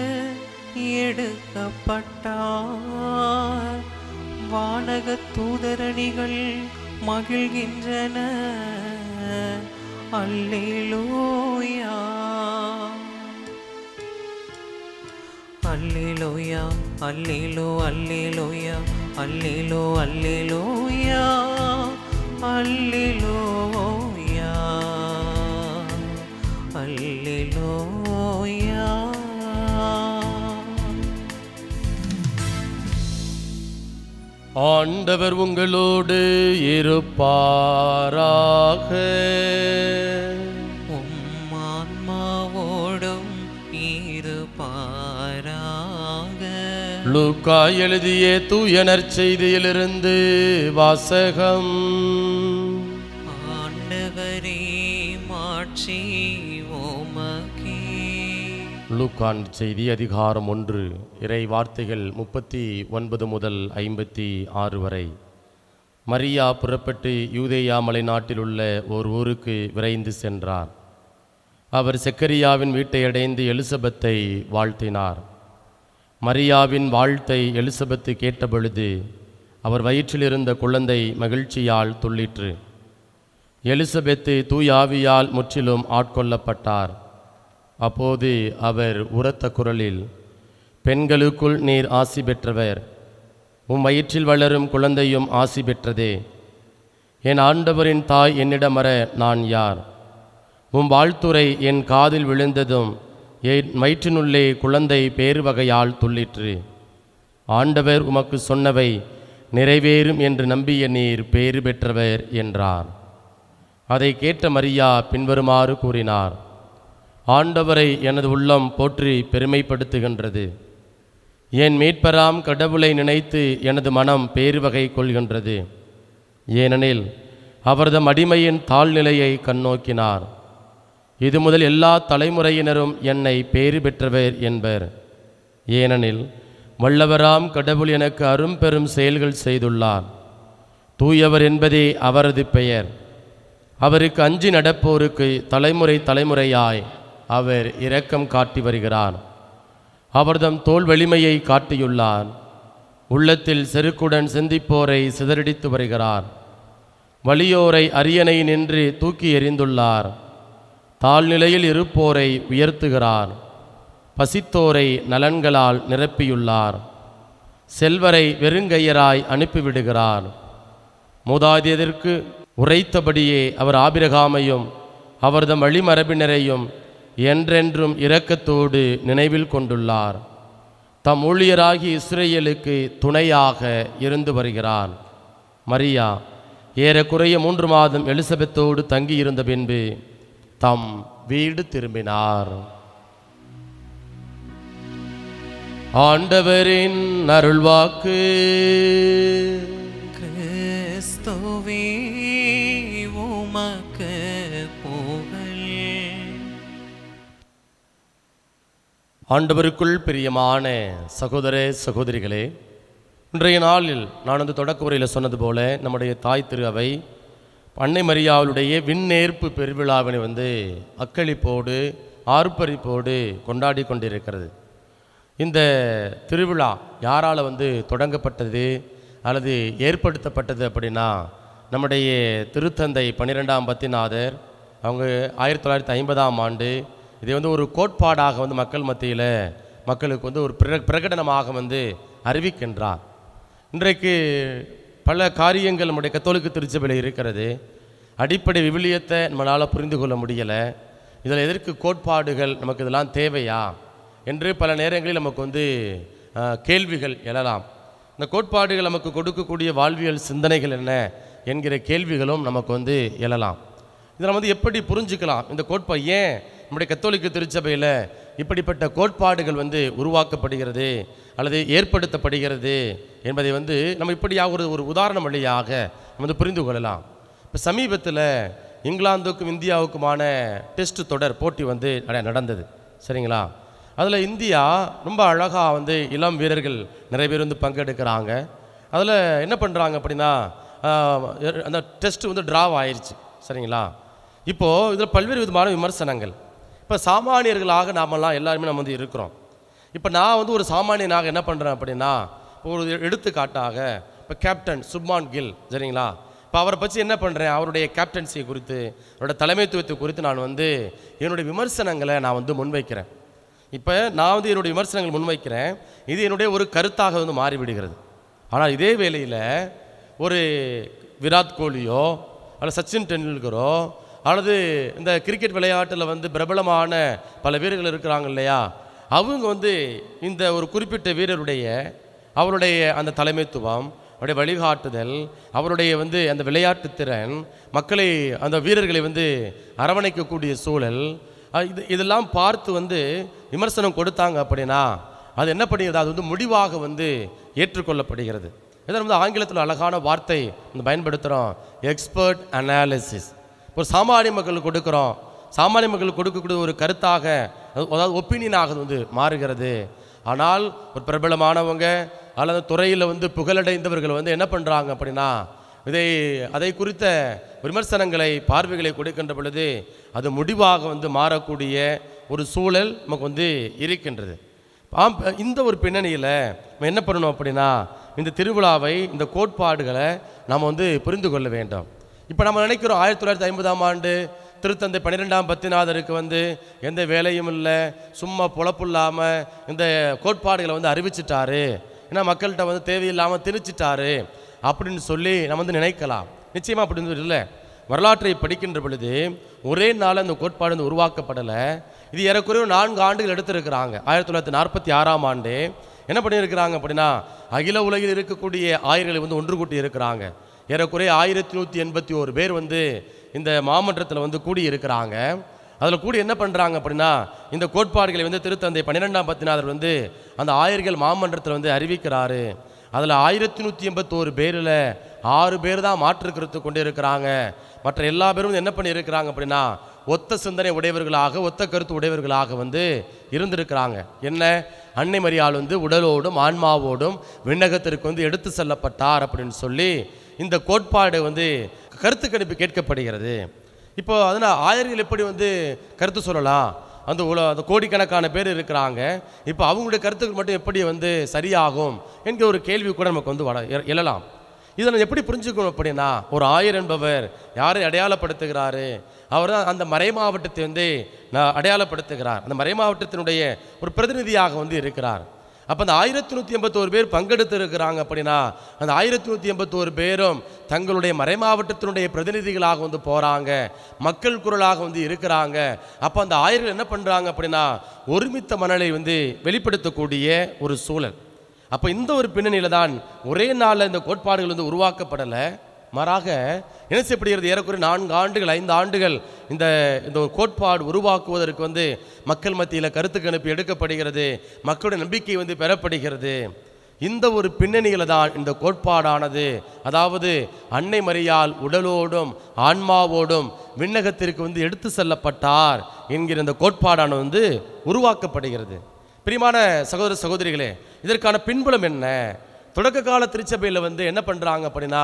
A: எடுக்கப்பட்டார். வானக தூதரணிகள் மகிழ்கின்றன. அல்லேலூயா அல்லேலூயா அல்லேலூ அல்லேலூயா அல்லேலூ அல்லேலூயா அல்லேலூயா அல்லேலூயா.
B: ஆண்டவர் உங்களோடு இருப்பாராக.
A: உம் ஆன்மாவோடும் இருப்பாராக.
B: லூக்கா எழுதிய தூய நற்செய்தியிலிருந்து வாசகம்.
A: ஆண்டவரே மாட்சி உமக்கே.
B: லூக்கான் செய்தி அதிகாரம் 1, இறை வார்த்தைகள் 39 முதல் 56 வரை. மரியா புறப்பட்டு யூதேயா மலை நாட்டில் உள்ள ஓர் ஊருக்கு விரைந்து சென்றார். அவர் செக்கரியாவின் வீட்டை அடைந்து எலிசபெத்தை வாழ்த்தினார். மரியாவின் வாழ்த்தை எலிசபெத்து கேட்டபொழுது அவர் வயிற்றில் இருந்த குழந்தை மகிழ்ச்சியால் துள்ளிற்று. எலிசபெத்து தூயாவியால் முற்றிலும் ஆட்கொள்ளப்பட்டார். அப்போது அவர் உரத்த குரலில், பெண்களுக்குள் நீர் ஆசி பெற்றவர், உம் வயிற்றில் வளரும் குழந்தையும் ஆசி பெற்றதே. என் ஆண்டவரின் தாய் என்னிடம் வர நான் யார்? உம் வாழ்த்துரை என் காதில் விழுந்ததும் என் வயிற்றினுள்ளே குழந்தை பேறு வகையால் துள்ளிற்று. ஆண்டவர் உமக்கு சொன்னவை நிறைவேறும் என்று நம்பிய நீர் பேறு பெற்றவர் என்றார். அதை கேட்ட மரியா பின்வருமாறு கூறினார்: ஆண்டவரை எனது உள்ளம் போற்றி பெருமைப்படுத்துகின்றது. என் மீட்பராம் கடவுளை நினைத்து எனது மனம் பேருவகை கொள்கின்றது. ஏனெனில் அவரது அடிமையின் தாழ்நிலையை கண்ணோக்கினார். இது முதல் எல்லா தலைமுறையினரும் என்னை பேறு பெற்றவர் என்பர். ஏனெனில் வல்லவராம் கடவுள் எனக்கு அரும்பெரும் செயல்கள் செய்துள்ளார். தூயவர் என்பதே அவரது பெயர். அவருக்கு அஞ்சி நடப்போருக்கு தலைமுறை தலைமுறையாய் அவர் இரக்கம் காட்டி வருகிறார். அவர்தம் தோல் வலிமையை காட்டியுள்ளார். உள்ளத்தில் செருக்குடன் சிந்திப்போரை சிதறடித்து வருகிறார். வலியோரை அரியணை நின்று தூக்கி எறிந்துள்ளார். தாழ்நிலையில் இருப்போரை உயர்த்துகிறார். பசித்தோரை நலன்களால் நிரப்பியுள்ளார். செல்வரை வெறுங்கையராய் அனுப்பிவிடுகிறார். மூதாதையருக்கு உரைத்தபடியே அவர் ஆபிரகாமையும் அவரது வழிமரபினரையும் என்றென்றும் இரக்கத்தோடு நினைவில் கொண்டுள்ளார். தம் ஊழியராகி இஸ்ரேலுக்கு துணையாக இருந்து வருகிறார். மரியா ஏறக்குறைய 3 மாதம் எலிசபெத்தோடு தங்கியிருந்த பின்பு தம் வீடு திரும்பினார். ஆண்டவரின் அருள்வாக்கு.
A: கிறிஸ்துவே உமக்கு புகழ்.
B: ஆண்டவருக்குள் பிரியமான சகோதர சகோதரிகளே, இன்றைய நாளில் நான் தொடக்க உரையில் சொன்னது போல நம்முடைய தாய் திரு அவை அன்னை மரியாவுடைய விண்ணேற்பு பெருவிழாவினை அக்களிப்போடு ஆர்ப்பரிப்போடு கொண்டாடி கொண்டிருக்கிறது. இந்த திருவிழா யாரால் தொடங்கப்பட்டது அல்லது ஏற்படுத்தப்பட்டது அப்படின்னா, நம்முடைய திருத்தந்தை 12ஆம் பத்திநாதர் அவங்க 1950ஆம் ஆண்டு இதை ஒரு கோட்பாடாக மக்கள் மத்தியில் மக்களுக்கு ஒரு பிரகடனமாக அறிவிக்கின்றார். இன்றைக்கு பல காரியங்கள் நம்முடைய கத்தோலிக்க திருச்சபையில் இருக்கிறது. அடிப்படை விவிலியத்தை நம்மளால் புரிந்து கொள்ள முடியலை. இதில் எதற்கு கோட்பாடுகள், நமக்கு இதெல்லாம் தேவையா என்று பல நேரங்களில் நமக்கு கேள்விகள் எழலாம். இந்த கோட்பாடுகள் நமக்கு கொடுக்கக்கூடிய வாழ்வியல் சிந்தனைகள் என்ன என்கிற கேள்விகளும் நமக்கு எழலாம். இதில் எப்படி புரிஞ்சுக்கலாம் இந்த கோட்பாடு ஏன் நம்முடைய கத்தோலிக்க திருச்சபையில் இப்படிப்பட்ட கோட்பாடுகள் உருவாக்கப்படுகிறது அல்லது ஏற்படுத்தப்படுகிறது என்பதை நம்ம இப்படியாக ஒரு உதாரணம் வழியாக புரிந்து கொள்ளலாம். இப்போ சமீபத்தில் இங்கிலாந்துக்கும் இந்தியாவுக்குமான டெஸ்ட் தொடர் போட்டி நடந்தது, சரிங்களா? அதில் இந்தியா ரொம்ப அழகாக இளம் வீரர்கள் நிறைய பேர் பங்கெடுக்கிறாங்க. அதில் என்ன பண்ணுறாங்க அப்படின்னா, அந்த டெஸ்ட் ட்ராவ் ஆயிடுச்சு, சரிங்களா? இப்போது இதில் பல்வேறு விதமான விமர்சனங்கள். இப்போ சாமானியர்களாக நாமெல்லாம் எல்லாருமே நம்ம இருக்கிறோம். இப்போ நான் ஒரு சாமானியனாக என்ன பண்ணுறேன் அப்படின்னா, ஒரு எடுத்துக்காட்டாக இப்போ கேப்டன் சுப்மான் கில், சரிங்களா? இப்போ அவரை பற்றி என்ன பண்ணுறேன், அவருடைய கேப்டன்சியை குறித்து, அவருடைய தலைமைத்துவத்தை குறித்து நான் என்னுடைய விமர்சனங்களை நான் முன்வைக்கிறேன். இப்போ நான் என்னுடைய விமர்சனங்கள் முன்வைக்கிறேன். இது என்னுடைய ஒரு கருத்தாக மாறிவிடுகிறது. ஆனால் இதே வேளையில் ஒரு விராட் கோலியோ அல்லது சச்சின் டெண்டுல்கரோ அல்லது இந்த கிரிக்கெட் விளையாட்டில் பிரபலமான பல வீரர்கள் இருக்கிறாங்க இல்லையா, அவங்க இந்த ஒரு குறிப்பிட்ட வீரருடைய அவருடைய அந்த தலைமைத்துவம், அவருடைய வழிகாட்டுதல், அவருடைய அந்த விளையாட்டு திறன், மக்களை அந்த வீரர்களை அரவணைக்கக்கூடிய சூழல், இதெல்லாம் பார்த்து விமர்சனம் கொடுத்தாங்க அப்படின்னா அது என்ன பண்ணுகிறது, அது முடிவாக ஏற்றுக்கொள்ளப்படுகிறது. இதில் ஆங்கிலத்தில் அழகான வார்த்தை பயன்படுத்துகிறோம், எக்ஸ்பர்ட் அனாலிசிஸ். ஒரு சாமானிய மக்களுக்கு கொடுக்குறோம், சாமானிய மக்களுக்கு கொடுக்கக்கூடிய ஒரு கருத்தாக, அதாவது ஒப்பீனியனாக மாறுகிறது. ஆனால் ஒரு பிரபலமானவங்க அல்லது துறையில் புகழடைந்தவர்கள் என்ன பண்ணுறாங்க அப்படின்னா, அதை குறித்த விமர்சனங்களை பார்வைகளை கொடுக்கின்ற பொழுது அது முடிவாக மாறக்கூடிய ஒரு சூழல் நமக்கு இருக்கின்றது. இந்த ஒரு பின்னணியில் நம்ம என்ன பண்ணணும் அப்படின்னா, இந்த திருவிழாவை, இந்த கோட்பாடுகளை நாம் புரிந்து கொள்ள வேண்டும். இப்போ நம்ம நினைக்கிறோம் 1950ஆம் ஆண்டு திருத்தந்தை 12ஆம் பத்திநாதருக்கு எந்த வேலையும் இல்லை, சும்மா பொழப்பு இல்லாமல் இந்த கோட்பாடுகளை அறிவிச்சிட்டாரு, ஏன்னா மக்கள்கிட்ட தேவையில்லாமல் திணிச்சிட்டாரு அப்படின்னு சொல்லி நம்ம நினைக்கலாம். நிச்சயமாக அப்படி இல்லை. வரலாற்றை படிக்கின்ற பொழுது ஒரே நாள் அந்த கோட்பாடு உருவாக்கப்படலை. இது ஏறக்குறைய 4 ஆண்டுகள் எடுத்திருக்கிறாங்க. 1946ஆம் ஆண்டு என்ன பண்ணியிருக்கிறாங்க அப்படின்னா, அகில உலகில் இருக்கக்கூடிய ஆயர்களை ஒன்று கூட்டி இருக்கிறாங்க. ஏறக்குறைய 1181 பேர் இந்த மாமன்றத்தில் கூடி இருக்கிறாங்க. அதில் கூடி என்ன பண்ணுறாங்க அப்படின்னா, இந்த கோட்பாடுகளை திருத்தந்தை 12ஆம் பத்திநாதர் அந்த ஆயர்கள் மாமன்றத்தில் அறிவிக்கிறாரு. அதில் 1181 பேரில் 6 பேர் தான் மாற்று கருத்து கொண்டு இருக்கிறாங்க. மற்ற எல்லா பேரும் என்ன பண்ணியிருக்கிறாங்க அப்படின்னா, ஒத்த சிந்தனை உடையவர்களாக, ஒத்த கருத்து உடையவர்களாக இருந்திருக்கிறாங்க. என்ன, அன்னை மரியாள் உடலோடும் ஆன்மாவோடும் விண்ணகத்திற்கு எடுத்து செல்லப்பட்டார் அப்படின்னு சொல்லி இந்த கோட்பாடு கருத்து கணிப்பு கேட்கப்படுகிறது. இப்போ அதனால் ஆயர்கள் எப்படி கருத்து சொல்லலாம், அந்த கோடிக்கணக்கான பேர் இருக்கிறாங்க, இப்போ அவங்களுடைய கருத்துக்கள் மட்டும் எப்படி சரியாகும் என்கிற ஒரு கேள்வி கூட நமக்கு எழலாம். இதை நம்ம எப்படி புரிஞ்சுக்கணும் அப்படின்னா, ஒரு ஆயர் என்பவர் யாரை அடையாளப்படுத்துகிறாரு, அவர் தான் அந்த மறை மாவட்டத்தை அடையாளப்படுத்துகிறார். அந்த மறை மாவட்டத்தினுடைய ஒரு பிரதிநிதியாக இருக்கிறார். அப்போ அந்த 1181 பேர் பங்கெடுத்து இருக்கிறாங்க அப்படின்னா அந்த 1181 பேரும் தங்களுடைய மறைமாவட்டத்தினுடைய பிரதிநிதிகளாக வந்து போகிறாங்க, மக்கள் குரலாக வந்து இருக்கிறாங்க. அப்போ அந்த ஆயர்கள் என்ன பண்ணுறாங்க அப்படின்னா ஒருமித்த மனநிலை வந்து வெளிப்படுத்தக்கூடிய ஒரு சூழல். அப்போ இந்த ஒரு பின்னணியில் தான் ஒரே நாளில் இந்த கோட்பாடுகள் வந்து உருவாக்கப்படலை. மாறாக என்ன செய்யப்படுகிறது, ஏறக்குறைய 4 ஆண்டுகள் 5 ஆண்டுகள் இந்த ஒரு கோட்பாடு உருவாக்குவதற்கு வந்து மக்கள் மத்தியில் கருத்து கணிப்பு எடுக்கப்படுகிறது, மக்களுடைய நம்பிக்கை வந்து பெறப்படுகிறது. இந்த ஒரு பின்னணியில் தான் இந்த கோட்பாடானது, அதாவது அன்னை மரியாள் உடலோடும் ஆன்மாவோடும் விண்ணகத்திற்கு வந்து எடுத்து செல்லப்பட்டார் என்கிற இந்த கோட்பாடானது வந்து உருவாக்கப்படுகிறது. பிரியமான சகோதர சகோதரிகளே, இதற்கான பின்புலம் என்ன? தொடக்க கால திருச்சபையில் வந்து என்ன பண்ணுறாங்க அப்படின்னா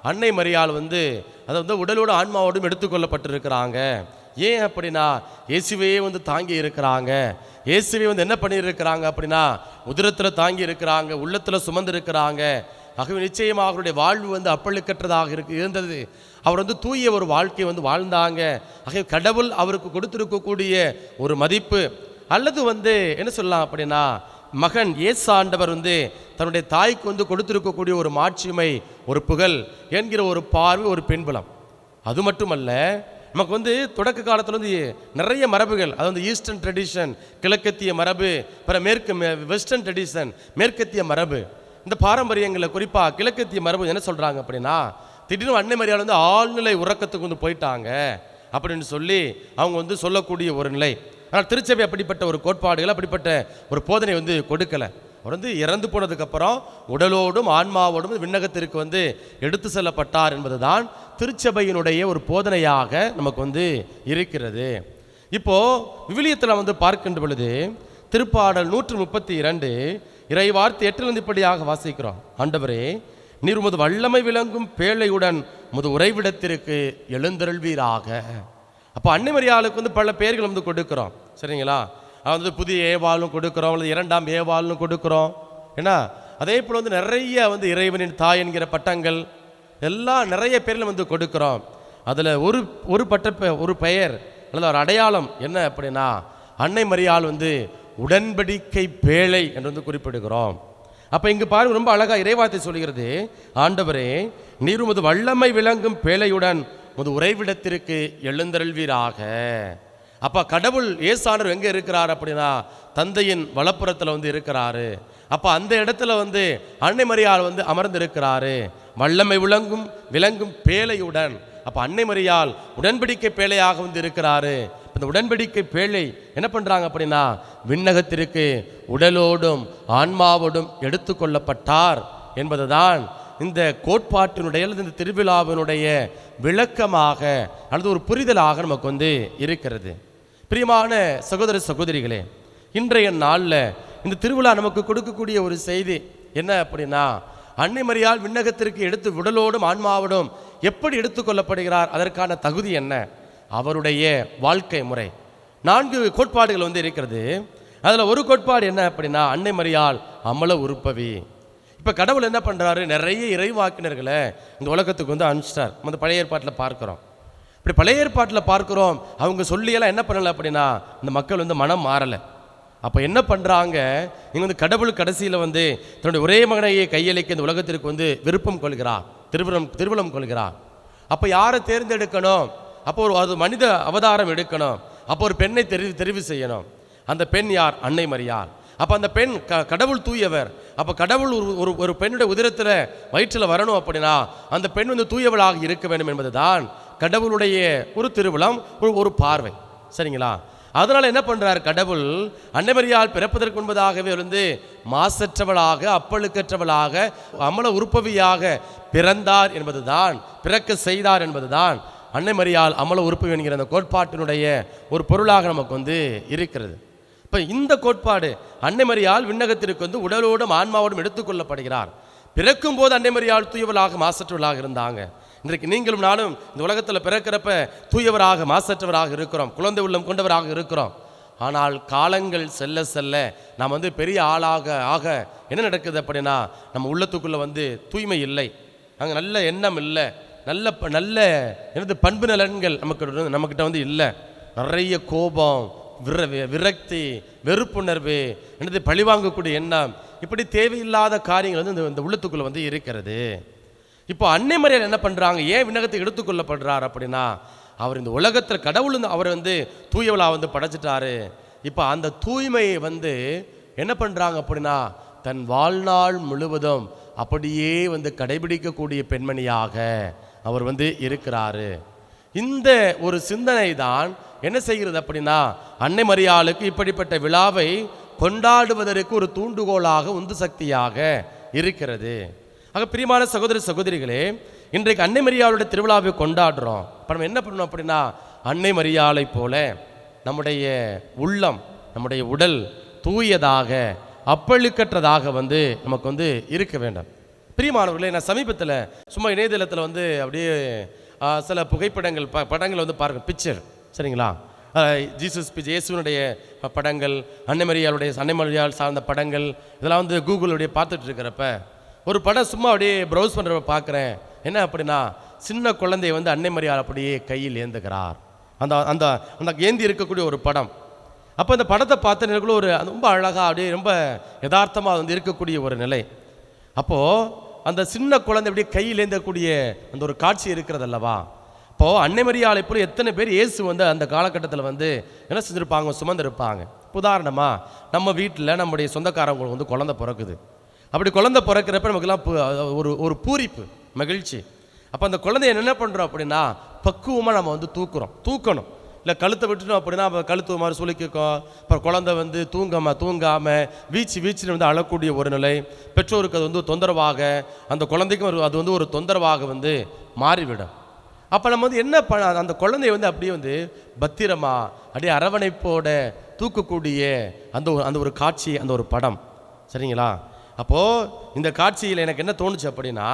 B: அன்னை மரியாள் வந்து அதை வந்து உடலோடு ஆன்மாவோடும் எடுத்துக்கொள்ளப்பட்டிருக்கிறாங்க. ஏன் அப்படின்னா இயேசுவே வந்து தாங்கி இருக்கிறாங்க. இயேசுவே வந்து என்ன பண்ணியிருக்கிறாங்க அப்படின்னா உதிரத்தில் தாங்கி இருக்கிறாங்க, உள்ளத்தில் சுமந்து இருக்கிறாங்க. ஆகவே நிச்சயமாக அவருடைய வாழ்வு வந்து அப்பழுக்கற்றதாக இருந்தது. அவர் வந்து தூய ஒரு வாழ்க்கையை வந்து வாழ்ந்தாங்க. ஆகவே கடவுள் அவருக்கு கொடுத்திருக்கக்கூடிய ஒரு மதிப்பு, அல்லது வந்து என்ன சொல்லலாம் அப்படின்னா மகன் இயேசு ஆண்டவர் வந்து தன்னுடைய தாய்க்கு வந்து கொடுத்திருக்கக்கூடிய ஒரு மாட்சிமை, ஒரு புகழ் என்கிற ஒரு பார்வை, ஒரு பின்புலம். அது மட்டுமல்ல, நமக்கு வந்து தொடக்க காலத்தில் வந்து நிறைய மரபுகள், அது வந்து ஈஸ்டர்ன் ட்ரெடிஷன் கிழக்கத்திய மரபு, அப்புறம் வெஸ்டர்ன் ட்ரெடிஷன் மேற்கத்திய மரபு. இந்த பாரம்பரியங்களில் குறிப்பாக கிழக்கத்திய மரபு என்ன சொல்கிறாங்க அப்படின்னா திடீர்னு அன்னை மரியாள் வந்து ஆழ்நிலை உறக்கத்துக்கு வந்து போயிட்டாங்க அப்படின்னு சொல்லி அவங்க வந்து சொல்லக்கூடிய ஒரு நிலை. ஆனால் திருச்சபை அப்படிப்பட்ட ஒரு கோட்பாடுகள், அப்படிப்பட்ட ஒரு போதனை வந்து கொடுக்கலை. அவர் வந்து இறந்து போனதுக்கப்புறம் உடலோடும் ஆன்மாவோடும் விண்ணகத்திற்கு வந்து எடுத்து செல்லப்பட்டார் என்பது தான் திருச்சபையினுடைய ஒரு போதனையாக நமக்கு வந்து இருக்கிறது. இப்போது விவிலியத்தில் வந்து பார்க்கின்ற பொழுது திருப்பாடல் 132 இறை வார்த்தை 8 இப்படியாக வாசிக்கிறோம். ஆண்டவரே, நீர் உமது வல்லமை விளங்கும் பேழையுடன் உமது உறைவிடத்திற்கு எழுந்தருள்வீராக. அப்போ அன்னை மரியாளுக்கு வந்து பல பெயர்கள் வந்து கொடுக்குறோம், சரிங்களா? அது வந்து புதிய ஏவாள்னு கொடுக்குறோம், அல்லது 2ஆம் ஏவாள்னு கொடுக்குறோம். ஏன்னா அதே போல் வந்து நிறைய வந்து இறைவனின் தாய் என்கிற பட்டங்கள் எல்லாம் நிறைய பேரில் வந்து கொடுக்குறோம். அதில் ஒரு பெயர் அல்லது ஒரு அடையாளம் என்ன அப்படின்னா அன்னை மரியாள் வந்து உடன்படிக்கை பேழை என்று வந்து குறிப்பிடுகிறோம். அப்போ இங்கு பாருங்க, ரொம்ப அழகாக இறைவார்த்தை சொல்கிறது, ஆண்டவரே, நீர் உமது வல்லமை விளங்கும் பேழையுடன் உமது உறைவிடத்திற்கு எழுந்தருள்வீராக. அப்போ கடவுள் இயேசானவர் எங்கே இருக்கிறார் அப்படின்னா தந்தையின் வலப்புறத்தில் வந்து இருக்கிறாரு. அப்போ அந்த இடத்துல வந்து அன்னை மரியாள் வந்து அமர்ந்து இருக்கிறாரு, வல்லமை விளங்கும் பேழையுடன். அப்போ அன்னை மரியாள் உடன்படிக்கை பேழையாக வந்து இருக்கிறாரு. இந்த உடன்படிக்கை பேழை என்ன பண்ணுறாங்க அப்படின்னா விண்ணகத்திற்கு உடலோடும் ஆன்மாவோடும் எடுத்துக்கொள்ளப்பட்டார் என்பது தான் இந்த கோட்பாட்டினுடைய அல்லது இந்த திருவிழாவினுடைய விளக்கமாக அல்லது ஒரு புரிதலாக நமக்கு வந்து இருக்கிறது. பிரியமான சகோதர சகோதரிகளே, இன்றைய நாளில் இந்த திருவிழா நமக்கு கொடுக்கக்கூடிய ஒரு செய்தி என்ன அப்படின்னா அன்னை மரியாள் விண்ணகத்திற்கு உடலோடும் ஆன்மாவோடும் எப்படி எடுத்துக்கொள்ளப்படுகிறார், அதற்கான தகுதி என்ன, அவருடைய வாழ்க்கை முறை. 4 கோட்பாடுகள் வந்து இருக்கிறது. அதில் ஒரு கோட்பாடு என்ன அப்படின்னா அன்னை மரியாள் அமல உருப்பவி. இப்போ கடவுள் என்ன பண்ணுறாரு, நிறைய இறைவாக்கினர்களை இந்த உலகத்துக்கு வந்து அனுப்பிச்சிட்டார். நம்ம பழைய ஏற்பாட்டில் பார்க்குறோம். இப்படி பழைய ஏற்பாட்டில் பார்க்குறோம், அவங்க சொல்லியெல்லாம் என்ன பண்ணலை அப்படின்னா இந்த மக்கள் வந்து மனம் மாறலை. அப்போ என்ன பண்ணுறாங்க, இங்கே வந்து கடவுள் கடைசியில் வந்து தன்னுடைய ஒரே மகனையை கையளிக்க இந்த உலகத்திற்கு வந்து விருப்பம் கொள்கிறார், திருவிழம் கொள்கிறார். அப்போ யாரை தேர்ந்தெடுக்கணும், அப்போ அது மனித அவதாரம் எடுக்கணும். அப்போ ஒரு பெண்ணை தெரிவு செய்யணும். அந்த பெண் யார், அன்னை மரியாள். அப்போ அந்த பெண் கடவுள் தூயவர். அப்போ கடவுள் ஒரு பெண்ணுடைய உதிரத்தில் வயிற்றில் வரணும் அப்படின்னா அந்த பெண் வந்து தூயவளாக இருக்க வேண்டும் என்பது தான் கடவுளுடைய ஒரு திருவிழம், ஒரு பார்வை, சரிங்களா? அதனால் என்ன பண்ணுறார் கடவுள், அன்னை மரியாள் பிறப்பதற்கு முன்பதாகவே வந்து மாசற்றவளாக அப்பழுக்கற்றவளாக அமல உருப்பவியாக பிறந்தார் என்பது தான், பிறக்க செய்தார் என்பது தான் அன்னை மரியாள் அமல உறுப்பு என்கிற அந்த கோட்பாட்டினுடைய ஒரு பொருளாக நமக்கு வந்து இருக்கிறது. இப்போ இந்த கோட்பாடு அன்னை மரியாள் விண்ணகத்திற்கு வந்து உடலோடும் ஆன்மாவோடும் எடுத்துக்கொள்ளப்படுகிறார். பிறக்கும் போது அன்னை மரியாள் தூயவளாக மாசற்றவளாக இருந்தாங்க. இன்றைக்கு நீங்களும் நானும் இந்த உலகத்தில் பிறக்கிறப்ப தூயவராக மாசற்றவராக இருக்கிறோம், குழந்தை உள்ளம் கொண்டவராக இருக்கிறோம். ஆனால் காலங்கள் செல்ல செல்ல நாம் வந்து பெரிய ஆளாக ஆக என்ன நடக்குது அப்படின்னா நம்ம உள்ளத்துக்குள்ளே வந்து தூய்மை இல்லை, அங்கே நல்ல எண்ணம் இல்லை, நல்ல எனது பண்பு நலன்கள் நம்மக்கிட்ட வந்து இல்லை. நிறைய கோபம், விரக்தி, வெறுப்புணர்வு, எனது பழிவாங்கக்கூடிய எண்ணம், இப்படி தேவையில்லாத காரியங்கள் வந்து இந்த உள்ளத்துக்குள்ளே வந்து இருக்கிறது. இப்போ அன்னை மரியாள் என்ன பண்ணுறாங்க, ஏன் விண்ணகத்தை எடுத்துக்கொள்ளப்படுறார் அப்படின்னா, அவர் இந்த உலகத்தில் கடவுள் அவர் வந்து தூயவளாக வந்து படைச்சிட்டாரு. இப்போ அந்த தூய்மையை வந்து என்ன பண்ணுறாங்க அப்படின்னா, தன் வாழ்நாள் முழுவதும் அப்படியே வந்து கடைபிடிக்கக்கூடிய பெண்மணியாக அவர் வந்து இருக்கிறாரு. இந்த ஒரு சிந்தனை தான் என்ன செய்கிறது அப்படின்னா, அன்னை மரியாளுக்கு இப்படிப்பட்ட விழாவை கொண்டாடுவதற்கு ஒரு தூண்டுகோலாக உந்து சக்தியாக இருக்கிறது. ஆக பிரியமான சகோதர சகோதரிகளே, இன்றைக்கு அன்னை மரியாளுடைய திருவிழாவை கொண்டாடுறோம். இப்போ நம்ம என்ன பண்ணணும் அப்படின்னா, அன்னை மரியாளை போல நம்முடைய உள்ளம், நம்முடைய உடல் தூயதாக அப்பழுக்கற்றதாக வந்து நமக்கு வந்து இருக்க வேண்டும். பிரியமானவர்களே, நான் சமீபத்தில் சும்மா இணையதளத்தில் வந்து அப்படியே சில புகைப்படங்கள் படங்கள் வந்து பாருங்க, பிக்சர், சரிங்களா, ஜீசஸ் இயேசுனுடைய படங்கள், அன்னை மரியாள் சார்ந்த படங்கள், இதெல்லாம் வந்து கூகுளுடைய பார்த்துட்டு இருக்கிறப்ப ஒரு படம் சும்மா அப்படியே ப்ரௌஸ் பண்ணுறப்ப பார்க்குறேன். என்ன அப்படின்னா, சின்ன குழந்தைய வந்து அன்னை மரியாள் அப்படியே கையில் ஏந்துகிறார். அந்த அந்த அந்த ஏந்தி இருக்கக்கூடிய ஒரு படம். அப்போ இந்த படத்தை பார்த்த நிலைக்குள்ள ஒரு ரொம்ப அழகாக அப்படியே ரொம்ப யதார்த்தமாக வந்து இருக்கக்கூடிய ஒரு நிலை. அப்போது அந்த சின்ன குழந்தை அப்படியே கையில் ஏந்தக்கூடிய அந்த ஒரு காட்சி இருக்கிறது அல்லவா. இப்போது அன்னை மரியாளை போல எத்தனை பேர் இயேசு வந்து அந்த காலகட்டத்தில் வந்து என்ன செஞ்சுருப்பாங்க, சுமந்திருப்பாங்க. உதாரணமாக நம்ம வீட்டில் நம்முடைய சொந்தக்காரங்களுக்கு வந்து குழந்தை பிறக்குது. அப்படி குழந்தை பிறக்கிறப்ப நமக்குலாம் ஒரு பூரிப்பு, மகிழ்ச்சி. அப்போ அந்த குழந்தைய என்ன பண்ணுறோம் அப்படின்னா, பக்குவமாக நம்ம வந்து தூக்கணும். இல்லை கழுத்தை விட்டுட்டோம் அப்படின்னா கழுத்து மாதிரி சுளிக்கும். அப்புறம் குழந்தை வந்து தூங்காமல் வீச்சுன்னு வந்து அழக்கூடிய ஒரு நிலை. பெற்றோருக்கு அது வந்து தொந்தரவாக, அந்த குழந்தைக்கும் அது வந்து ஒரு தொந்தரவாக வந்து மாறிவிடும். அப்போ நம்ம வந்து என்ன அந்த குழந்தைய வந்து அப்படியே வந்து பத்திரமா அப்படியே அரவணைப்போட தூக்கக்கூடிய அந்த ஒரு காட்சி, அந்த ஒரு படம், சரிங்களா. அப்போது இந்த காட்சியில் எனக்கு என்ன தோணுச்சு அப்படின்னா,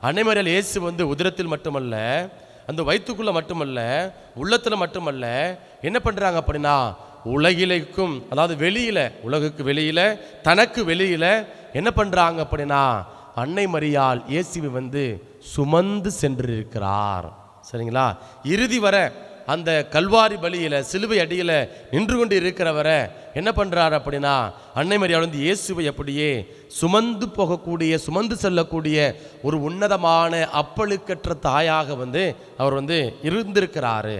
B: அன்னை மரியாள் இயேசு வந்து உதிரத்தில் மட்டுமல்ல, அந்த வயிற்றுக்குள்ளே மட்டுமல்ல, உள்ளத்தில் மட்டுமல்ல, என்ன பண்ணுறாங்க அப்படின்னா, உலகிலேக்கும், அதாவது உலகுக்கு வெளியில், தனக்கு வெளியில் என்ன பண்ணுறாங்க அப்படின்னா, அன்னை மரியாள் இயேசுவை வந்து சுமந்து சென்றிருக்கிறார், சரிங்களா. இறுதி வர அந்த கல்வாரி பலியில், சிலுவை அடியில் நின்று கொண்டு இருக்கிறவரை என்ன பண்ணுறாரு அப்படின்னா, அன்னை மரியாள் வந்து இயேசுவை அப்படியே சுமந்து செல்லக்கூடிய ஒரு உன்னதமான அப்பழுக்கற்ற தாயாக வந்து அவர் வந்து இருந்திருக்கிறாரு.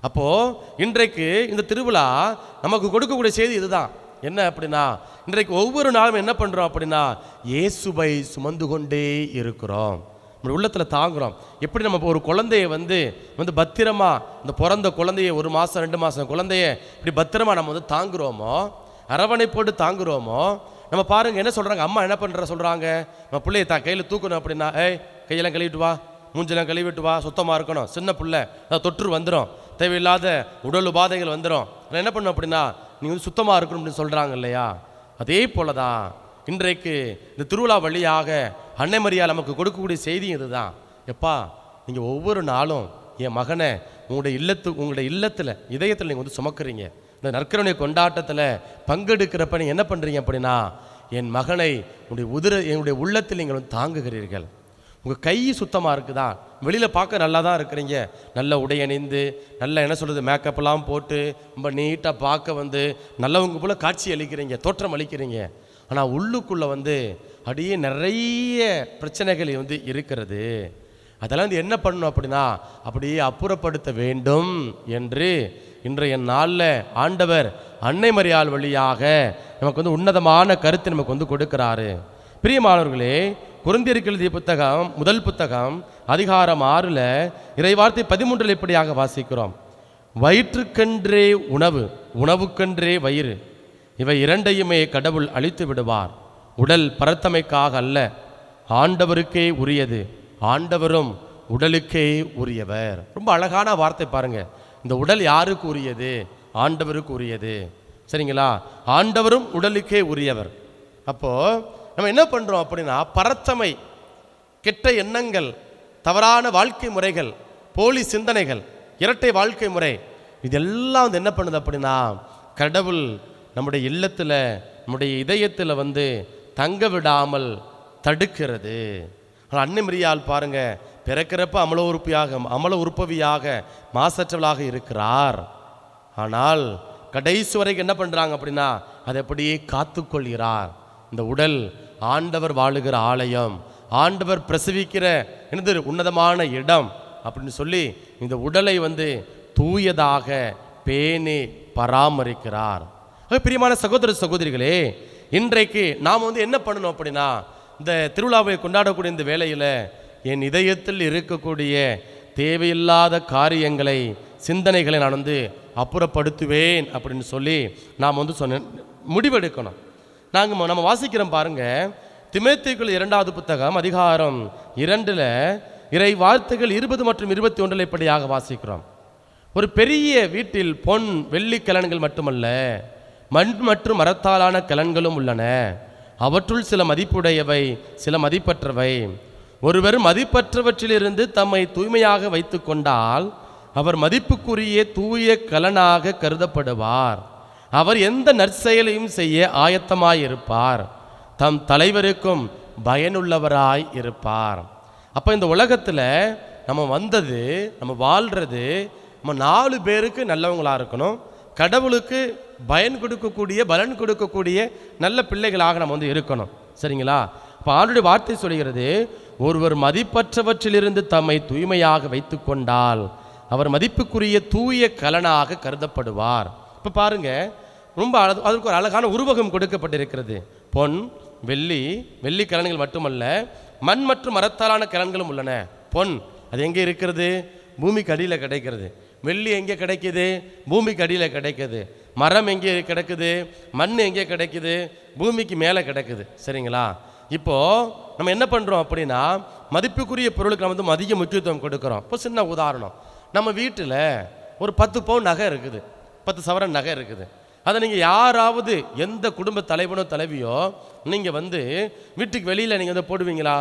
B: அப்போது இன்றைக்கு இந்த திருவிழா நமக்கு கொடுக்கக்கூடிய செய்தி இதுதான். என்ன அப்படின்னா, இன்றைக்கு ஒவ்வொரு நாளும் என்ன பண்ணுறோம் அப்படின்னா, இயேசுவை சுமந்து கொண்டே இருக்கிறோம், நம்ம உள்ளத்தில் தாங்குகிறோம். எப்படி நம்ம ஒரு குழந்தைய வந்து பத்திரமா, இந்த பிறந்த குழந்தைய 1 மாதம் 2 மாதம் குழந்தைய இப்படி பத்திரமா நம்ம வந்து தாங்குகிறோமோ, அரவணை போட்டு தாங்குகிறோமோ, நம்ம பாருங்கள் என்ன சொல்கிறாங்க, அம்மா என்ன பண்ணுற சொல்கிறாங்க, நம்ம பிள்ளைய கையில் தூக்கணும் அப்படின்னா, கையெல்லாம் கழுவிட்டு வா, மூஞ்செல்லாம் கழுவிட்டு வா, சுத்தமாக இருக்கணும், சின்ன பிள்ளை தொற்று வந்துடும், தேவையில்லாத உடல் உபாதைகள் வந்துடும், என்ன பண்ணணும் அப்படின்னா நீ வந்து சுத்தமாக இருக்கணும் அப்படின்னு சொல்கிறாங்க இல்லையா. அதே போல தான் இன்றைக்கு இந்த திருவிழா வழியாக அன்னை மரியாள் நமக்கு கொடுக்கக்கூடிய செய்தி இதுதான். எப்பா, நீங்கள் ஒவ்வொரு நாளும் என் மகனை உங்களுடைய இல்லத்தில் இதயத்தில் நீங்கள் வந்து சுமக்கிறீங்க. இந்த நற்கருணை கொண்டாட்டத்தில் பங்கெடுக்கிறப்ப நீங்கள் என்ன பண்ணுறீங்க அப்படின்னா, என் மகனை என்னுடைய உள்ளத்தில் நீங்கள் வந்து தாங்குகிறீர்கள். உங்கள் கை சுத்தமாக இருக்குதா, வெளியில் பார்க்க நல்லா தான் இருக்கிறீங்க, நல்ல உடை அணிந்து, நல்ல என்ன சொல்கிறது மேக்கப்லாம் போட்டு ரொம்ப நீட்டாக பார்க்க வந்து நல்லவங்க போல் காட்சி அளிக்கிறீங்க, தோற்றம் அளிக்கிறீங்க. ஆனால் உள்ளுக்குள்ளே வந்து அப்படியே நிறைய பிரச்சனைகள் வந்து இருக்கிறது. அதெல்லாம் வந்து என்ன பண்ணணும் அப்படின்னா, அப்படியே அப்புறப்படுத்த வேண்டும் என்று இன்றைய நாளில் ஆண்டவர் அன்னை மரியாள் வழியாக நமக்கு வந்து உன்னதமான கருத்தை நமக்கு வந்து கொடுக்கிறாரு. பிரியமானவர்களே, கொரிந்தியருக்கு எழுதிய புத்தகம், முதல் புத்தகம், அதிகாரம் 6 இறைவார்த்தை 13 இப்படியாக வாசிக்கிறோம். வயிற்றுக்கென்றே உணவு, உணவுக்கென்றே வயிறு, இவை இரண்டையுமே கடவுள் அழித்து விடுவார். உடல் பரத்தமைக்காக அல்ல, ஆண்டவருக்கே உரியது, ஆண்டவரும் உடலுக்கே உரியவர். ரொம்ப அழகான வார்த்தை பாருங்க. இந்த உடல் யாருக்கு உரியது? ஆண்டவருக்கு உரியது, சரிங்களா. ஆண்டவரும் உடலுக்கே உரியவர். அப்போ நம்ம என்ன பண்றோம் அப்படின்னா, பரத்தமை, கெட்ட எண்ணங்கள், தவறான வாழ்க்கை முறைகள், போலி சிந்தனைகள், இரட்டை வாழ்க்கை முறை, இதெல்லாம் வந்து என்ன பண்ணுது அப்படின்னா, கடவுள் நம்முடைய இல்லத்தில், நம்முடைய இதயத்தில் வந்து தங்க விடாமல் தடுக்கிறது. ஆனால் அன்னை மரியாள் பாருங்க, பிறக்கிறப்ப அமல உறுப்பவியாக மாசற்றவளாக இருக்கிறார். ஆனால் கடைசி வரைக்கும் என்ன பண்ணுறாங்க அப்படின்னா, அதை அப்படியே காத்துக்கொள்கிறார். இந்த உடல் ஆண்டவர் வாழுகிற ஆலயம், ஆண்டவர் பிரசவிக்கிற என்னது உன்னதமான இடம் அப்படின்னு சொல்லி இந்த உடலை தூயதாக பேணி பராமரிக்கிறார். பிரியமான சகோதர சகோதரிகளே, இன்றைக்கு நாம் என்ன பண்ணணும் அப்படின்னா, இந்த திருவிழாவை கொண்டாடக்கூடிய இந்த வேளையில் என் இதயத்தில் இருக்கக்கூடிய தேவையில்லாத காரியங்களை, சிந்தனைகளை நான் அப்புறப்படுத்துவேன் அப்படின்னு சொல்லி நாம் சொன்ன முடிவெடுக்கணும். நம்ம வாசிக்கிறோம் பாருங்க, தீமோத்தேயுக்குள் 2வது புத்தகம் அதிகாரம் 2 இறை வார்த்தைகள் 20 மற்றும் 21 இப்படியாக வாசிக்கிறோம். ஒரு பெரிய வீட்டில் பொன் வெள்ளி கலன்கள் மட்டுமல்ல, மண் மற்றும் மரத்தாலான கலன்களும் உள்ளன. அவற்றுள் சில மதிப்புடையவை, சில மதிப்பற்றவை. ஒருவர் மதிப்பற்றவற்றிலிருந்து தம்மை தூய்மையாக வைத்து கொண்டால் அவர் மதிப்புக்குரிய தூய கலனாக கருதப்படுவார். அவர் எந்த நற்செயலையும் செய்ய ஆயத்தமாயிருப்பார். தம் தலைவருக்கும் பயனுள்ளவராய் இருப்பார். அப்போ இந்த உலகத்தில் நம்ம வந்தது, நம்ம வாழ்கிறது, நம்ம 4 பேருக்கு நல்லவங்களாக இருக்கணும். கடவுளுக்கு பலன் கொடுக்கக்கூடிய நல்ல பிள்ளைகளாக நம்ம இருக்கணும். சரிங்களா? இப்போ ஆண்டுடைய வார்த்தை சொல்கிறது, ஒருவர் மதிப்பற்றவற்றிலிருந்து தம்மை தூய்மையாக வைத்து கொண்டால் அவர் மதிப்புக்குரிய தூய கலனாக கருதப்படுவார். இப்போ பாருங்க, ரொம்ப அதற்கு ஒரு அழகான உருவகம் கொடுக்கப்பட்டிருக்கிறது. பொன் வெள்ளி கலன்கள் மட்டுமல்ல, மண் மற்றும் மரத்தாலான கலன்களும் உள்ளன. பொன் அது எங்கே இருக்கிறது? பூமிக்கு அடியில் கிடைக்கிறது. வெள்ளி எங்கே கிடைக்குது? பூமிக்கு அடியில் கிடைக்குது. மரம் எங்கே கிடைக்குது? மண் எங்கே கிடைக்குது? பூமிக்கு மேலே கிடைக்குது. சரிங்களா? இப்போது நம்ம என்ன பண்ணுறோம் அப்படின்னா, மதிப்புக்குரிய பொருளுக்கு நம்ம அதிக முக்கியத்துவம் கொடுக்குறோம். இப்போ சின்ன உதாரணம், நம்ம வீட்டில் ஒரு 10 பவுன் நகை இருக்குது, 10 சவரன் நகை இருக்குது. அதை நீங்கள் யாராவது, எந்த குடும்ப தலைவனோ தலைவியோ நீங்கள் வீட்டுக்கு வெளியில் நீங்கள் போடுவீங்களா?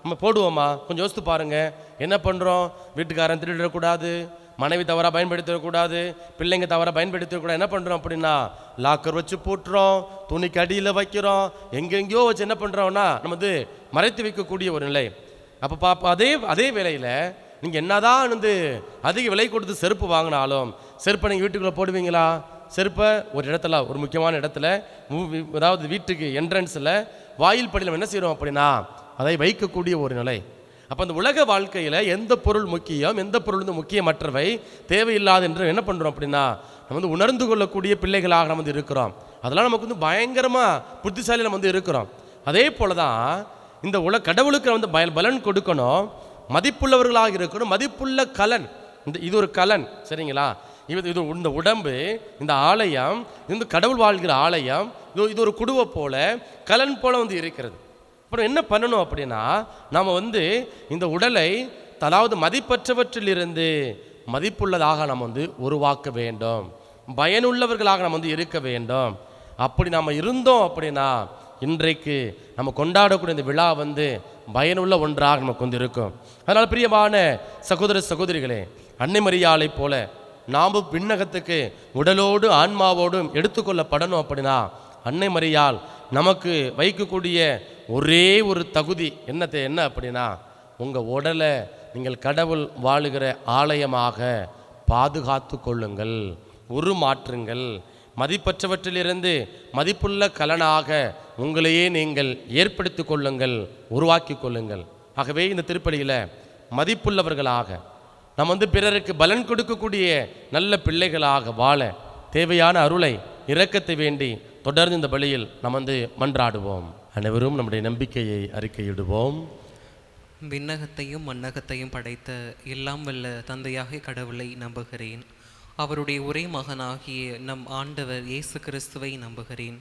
B: நம்ம போடுவோமா? கொஞ்சம் யோசித்து பாருங்கள். என்ன பண்ணுறோம்? வீட்டுக்காரன் திருடிடக்கூடாது, மனைவி தவறாக பயன்படுத்திடக்கூடாது, பிள்ளைங்க தவறாக பயன்படுத்திடக்கூடாது. என்ன பண்ணுறோம் அப்படின்னா, லாக்கர் வச்சு போட்டுறோம், துணிக்கு அடியில் வைக்கிறோம், எங்கெங்கேயோ வச்சு என்ன பண்ணுறோம்னா நம்ம மறைத்து வைக்கக்கூடிய ஒரு நிலை. அப்போ அதே வேளையில் நீங்கள் என்னதான் அதிக விலை கொடுத்து செருப்பு வாங்கினாலும் செருப்பை நீங்கள் வீட்டுக்குள்ளே போடுவீங்களா? செருப்பை ஒரு இடத்துல, ஒரு முக்கியமான இடத்துல, அதாவது வீட்டுக்கு என்ட்ரன்ஸில் வாயில் படியில் என்ன செய்கிறோம் அப்படின்னா அதை வைக்கக்கூடிய ஒரு நிலை. அப்போ அந்த உலக வாழ்க்கையில் எந்த பொருள் முக்கியம், எந்த பொருள் முக்கியமற்றவை, தேவையில்லாது என்று என்ன பண்ணுறோம் அப்படின்னா நம்ம உணர்ந்து கொள்ளக்கூடிய பிள்ளைகளாக நம்ம இருக்கிறோம். அதெல்லாம் நமக்கு பயங்கரமாக புத்திசாலி நம்ம இருக்கிறோம். அதே போல தான் இந்த கடவுளுக்கு பலன் கொடுக்கணும், மதிப்புள்ளவர்களாக இருக்கணும். மதிப்புள்ள கலன், இது ஒரு கலன். சரிங்களா? இது இந்த உடம்பு, இந்த ஆலயம், இந்த கடவுள் வாழ்கிற ஆலயம், இது ஒரு குடுவை போல, கலன் போல இருக்கிறது. அப்புறம் என்ன பண்ணணும் அப்படின்னா, நாம் இந்த உடலை அதாவது மதிப்பற்றவற்றிலிருந்து மதிப்புள்ளதாக நாம் உருவாக்க வேண்டும், பயனுள்ளவர்களாக நாம் இருக்க வேண்டும். அப்படி நாம் இருந்தோம் அப்படின்னா இன்றைக்கு நம்ம கொண்டாடக்கூடிய இந்த விழா பயனுள்ள ஒன்றாக நமக்கு இருக்கும். அதனால் பிரியமான சகோதர சகோதரிகளே, அன்னை மரியாளை போல நாம் விண்ணகத்துக்கு உடலோடு ஆன்மாவோடும் எடுத்துக்கொள்ளப்படணும் அப்படின்னா அன்னை மரியாள் நமக்கு வைக்கக்கூடிய ஒரே ஒரு தகுதி என்ன அப்படின்னா, உங்கள் உடலை நீங்கள் கடவுள் வாழுகிற ஆலயமாக பாதுகாத்து கொள்ளுங்கள், உருமாற்றுங்கள், மதிப்பற்றவற்றிலிருந்து மதிப்புள்ள கலனாக உங்களையே நீங்கள் ஏற்படுத்தி கொள்ளுங்கள், உருவாக்கி கொள்ளுங்கள். ஆகவே இந்த திருப்பலியில் மதிப்புள்ளவர்களாக நம்ம பிறருக்கு பலன் கொடுக்கக்கூடிய நல்ல பிள்ளைகளாக வாழ தேவையான அருளை, இரக்கத்தை வேண்டி தொடர்ந்து இந்த பலியில் நாம் மன்றாடுவோம். அனைவரும் நம்முடைய நம்பிக்கையை அறிக்கையிடுவோம்.
A: விண்ணகத்தையும் மண்ணகத்தையும் படைத்த எல்லாம் வல்ல தந்தையாகிய கடவுளை நம்புகிறேன். அவருடைய ஒரே மகனாகிய நம் ஆண்டவர் இயேசு கிறிஸ்துவை நம்புகிறேன்.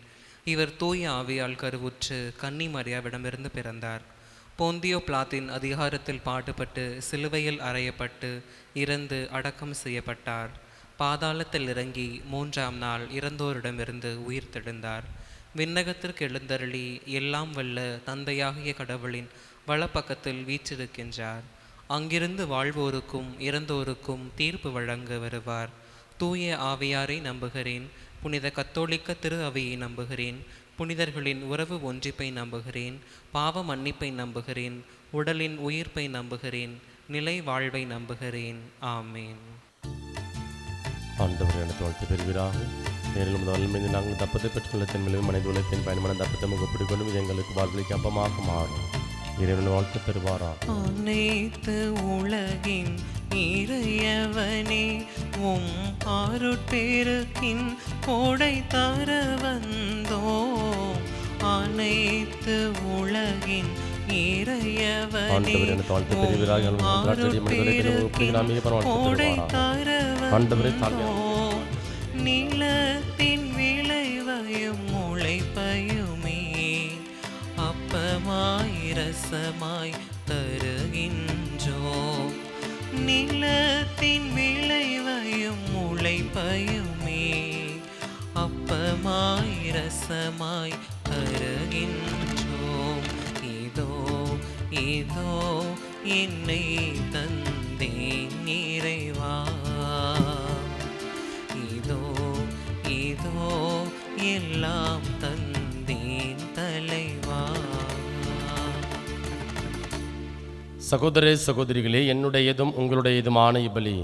A: இவர் தூய ஆவியால் கருவுற்று கன்னி மரியாவிடமிருந்து பிறந்தார். போந்தியோ பிலாத்தின் அதிகாரத்தில் பாடுபட்டு சிலுவையில் அறையப்பட்டு இறந்து அடக்கம் செய்யப்பட்டார். பாதாளத்தில் இறங்கி 3ஆம் நாள் இறந்தோரிடமிருந்து உயிர் தெழுந்தார். விண்ணகத்திற்கு எழுந்தருளி எல்லாம் வல்ல தந்தையாகிய கடவுளின் வலப்பக்கத்தில் வீற்றிருக்கின்றார். அங்கிருந்து வாழ்வோருக்கும் இறந்தோருக்கும் தீர்ப்பு வழங்க வருவார். தூய ஆவியாரை நம்புகிறேன். புனித கத்தோலிக்க திரு அவையை நம்புகிறேன். புனிதர்களின் உறவு ஒன்றிப்பை நம்புகிறேன். பாவ மன்னிப்பை நம்புகிறேன். உடலின் உயிர்ப்பை நம்புகிறேன். நிலை வாழ்வை நம்புகிறேன். ஆமேன்.
B: ஆண்டவர் எனக்கு வாழ்த்து பெறுவீராக. நேரில் வல்லமைந்து நாங்கள் தப்பத்தை பெற்றுள்ள தென்மையிலும் மனித உலகத்தின் பயணமான தப்பத்தை முகப்படி கொண்டும் இது எங்களுக்கு வாழ்வழிக்கு அப்பமாக மாறும். இறைவன் வாழ்த்து பெறுவாரா.
A: அனைத்து உலகின் இறையவனே உம் அருட்பெருக்கின் கோடை தர வந்தோ. அனைத்து உலகின் இறையவனே நிலத்தின் விளைவையும் முளைப்பையுமே அப்பமாய் ரசமாய் தருகின்றோ. நிலத்தின் விளைவையும் முளைப்பையுமே அப்பமாய் ரசமாய் தருகின்றோம். இதோ இதோ என்னை தந்தேன் இறைவா. இதோ இதோ எல்லாம் தந்தேன் தலைவா.
B: சகோதர சகோதரிகளே, என்னுடையதும் உங்களுடையதுமான இப்பலி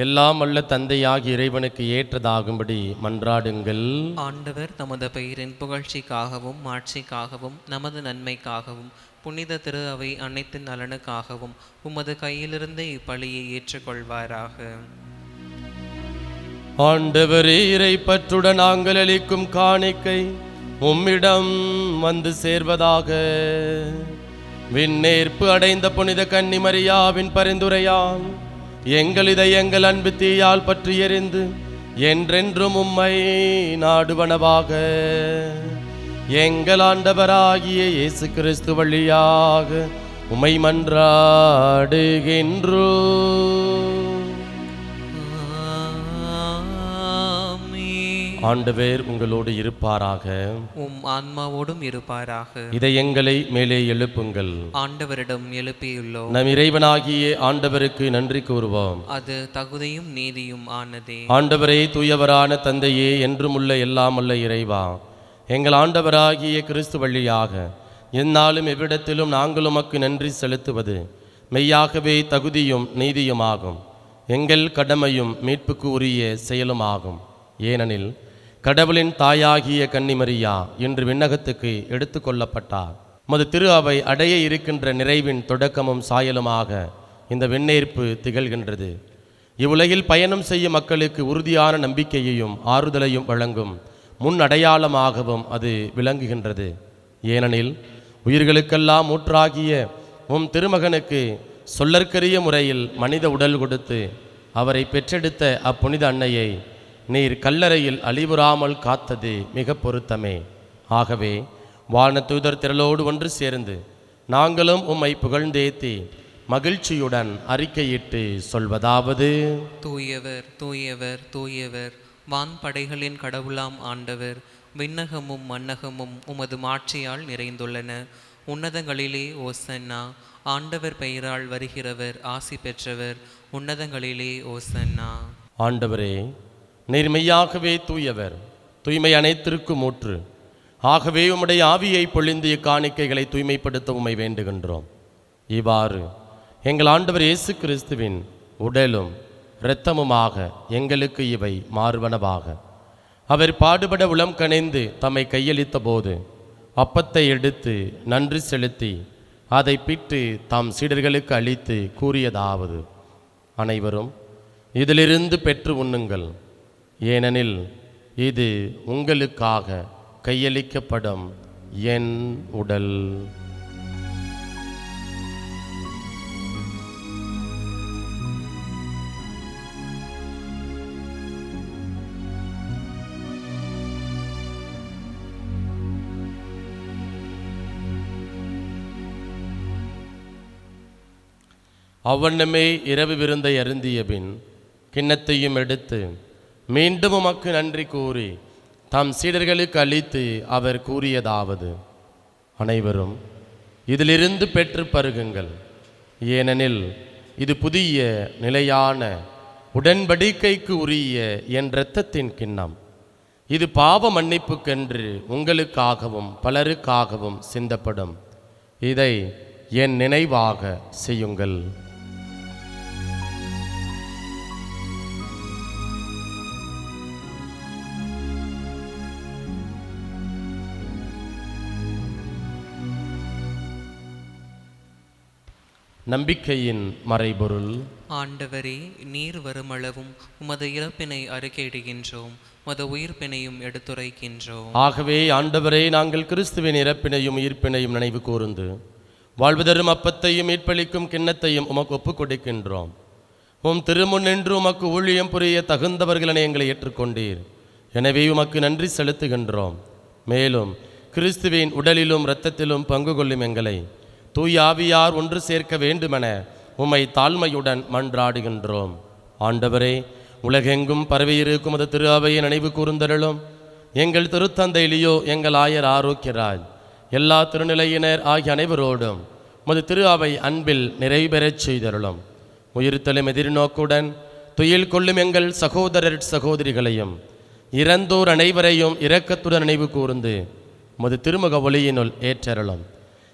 B: எல்லாம் அல்ல தந்தையாகி இறைவனுக்கு ஏற்றதாகும்படி மன்றாடுங்கள்.
A: ஆண்டவர் தமது பெயரின் புகழ்ச்சிக்காகவும் மாட்சிக்காகவும் நமது நன்மைக்காகவும் புனித திரு அவை அனைத்தின் நலனுக்காகவும் உமது கையிலிருந்து இப்பலியை ஏற்றுக்கொள்வாராக.
B: ஆண்டவரே, இறை பற்றுடன் நாங்கள் அளிக்கும் காணிக்கை உம்மிடம் வந்து சேர்வதாக. விண்ணேற்பு அடைந்த புனித கன்னிமரியாவின் பரிந்துரையால் எங்கள் இதயங்கள் அன்பு தீயால் பற்றி எரிந்து என்றென்றும் உம்மை நாடுவனவாக. எங்கள் ஆண்டவராகிய இயேசு கிறிஸ்து வழியாக உம்மை மன்றாடுகின்றோம். ஆண்டவர் உங்களோடு இருப்பாராக.
A: உம் ஆன்மாவோடும் இருப்பாராக.
B: இதயங்களை மேலே எழுப்புங்கள்.
A: ஆண்டவரிடம் எழுப்பியுள்ளோம்.
B: நம் இறைவனாகிய ஆண்டவருக்கு நன்றி கூறுவோம்.
A: அது தகுதியும் நீதியும் ஆனதே.
B: ஆண்டவரே, தூயவரான தந்தையே, என்றும் உள்ள எல்லாம் உள்ள இறைவா, எங்கள் ஆண்டவராகிய கிறிஸ்து வழியாக எந்நாளும் எவ்விடத்திலும் நாங்கள் உமக்கு நன்றி செலுத்துவது மெய்யாகவே தகுதியும் நீதியுமாகும். எங்கள் கடமையும் மீட்புக்கு உரிய செயலுமாகும். ஏனெனில் கடவுளின் தாயாகிய கன்னிமரியா இன்று விண்ணகத்துக்கு எடுத்து கொள்ளப்பட்டார். மது திரு அவை அடைய இருக்கின்ற நிறைவின் தொடக்கமும் சாயலுமாக இந்த விண்ணேற்பு திகழ்கின்றது. இவ்வுலகில் பயணம் செய்யும் மக்களுக்கு உறுதியான நம்பிக்கையையும் ஆறுதலையும் வழங்கும் முன் அடையாளமாகவும் அது விளங்குகின்றது. ஏனெனில் உயிர்களுக்கெல்லாம் ஊற்றாகிய உம் திருமகனுக்கு சொல்லற்கரிய முறையில் மனித உடல் கொடுத்து அவரை பெற்றெடுத்த அப்புனித அன்னையை நீர் கல்லறையில் அழிவுறாமல் காத்தது மிக பொருத்தமே. ஆகவே வானதூதர் திரளோடு ஒன்று சேர்ந்து நாங்களும் உம்மை புகழ்ந்தேத்தி மகிழ்ச்சியுடன் அறிக்கையிட்டு சொல்வதாவது:
A: தூயவர் தூயவர் தூயவர், வான்படைகளின் கடவுளாம் ஆண்டவர், விண்ணகமும் மன்னகமும் உமது மாட்சியால் நிறைந்துள்ளன. உன்னதங்களிலே ஓசன்னா. ஆண்டவர் பெயரால் வருகிறவர் ஆசி பெற்றவர். உன்னதங்களிலே ஓசன்னா.
B: ஆண்டவரே, நீர் மெய்யாகவே தூயவர், தூய்மை அனைத்திற்கும் ஊற்று. ஆகவே உம்முடைய ஆவியை பொழிந்து இக்காணிக்கைகளை தூய்மைப்படுத்த உம்மை வேண்டுகின்றோம். இவ்வாறு எங்கள் ஆண்டவர் இயேசு கிறிஸ்துவின் உடலும் இரத்தமுமாக எங்களுக்கு இவை மாறுவனவாக. அவர் பாடுபட உளம் கனைந்து தம்மை கையளித்த போது அப்பத்தை எடுத்து நன்றி செலுத்தி அதை பிட்டு தாம் சீடர்களுக்கு அளித்து கூறியதாவது: அனைவரும் இதிலிருந்து பெற்று உண்ணுங்கள். ஏனெனில் இது உங்களுக்காக கையளிக்கப்படும் என் உடல். அவ்வண்ணமே இரவு விருந்தை அருந்திய பின் கிண்ணத்தையும் எடுத்து மீண்டும் உமக்கு நன்றி கூறி தம் சீடர்களுக்கு அளித்து அவர் கூறியதாவது: அனைவரும் இதிலிருந்து பெற்று பருகுங்கள். ஏனெனில் இது புதிய நிலையான உடன்படிக்கைக்கு உரிய என் இரத்தத்தின் கிண்ணம். இது பாவ மன்னிப்புக்கென்று உங்களுக்காகவும் பலருக்காகவும் சிந்தப்படும். இதை என் நினைவாக செய்யுங்கள். நம்பிக்கையின் மறைபொருள்.
A: ஆண்டவரே, நீர் வருமளவும் உமது இறப்பினை அறிக்கையிடுகின்றோம், உமது உயிர்ப்பினையும் எடுத்துரைக்கின்றோம்.
B: ஆகவே ஆண்டவரே, நாங்கள் கிறிஸ்துவின் இறப்பினையும் உயிர்ப்பினையும் நினைவு கூர்ந்து வாழ்வு தரும் அப்பத்தையும் மீட்பளிக்கும் கிண்ணத்தையும் உமக்கு ஒப்புக் கொடுக்கின்றோம். உம் திருமுன் நின்று உமக்கு ஊழியம் புரிய தகுந்தவர்களென எங்களை ஏற்றுக்கொண்டீர். எனவே உமக்கு நன்றி செலுத்துகின்றோம். மேலும் கிறிஸ்துவின் உடலிலும் இரத்தத்திலும் பங்கு கொள்ளும் எங்களை தூய ஆவியார் ஒன்று சேர்க்க வேண்டுமென உம்மை தாழ்மையுடன் மன்றாடுகின்றோம். ஆண்டவரே, உலகெங்கும் பரவியிருக்கும் அது திரு அவையை நினைவு கூர்ந்தருளும். எங்கள் திருத்தந்தை லியோ, எங்கள் ஆயர் ஆரோக்கியராஜ், எல்லா திருநிலையினர் ஆகிய அனைவரோடும் உமது திரு அவை அன்பில் நிறைவேறச் செய்தருளும். உயிர்த்தலும் எதிர்நோக்குடன் துயில் கொள்ளும் எங்கள் சகோதரர் சகோதரிகளையும் இறந்தோர் அனைவரையும் இரக்கத்துடன் நினைவு கூர்ந்து உமது திருமுக ஒளியினுள் ஏற்றருளும்.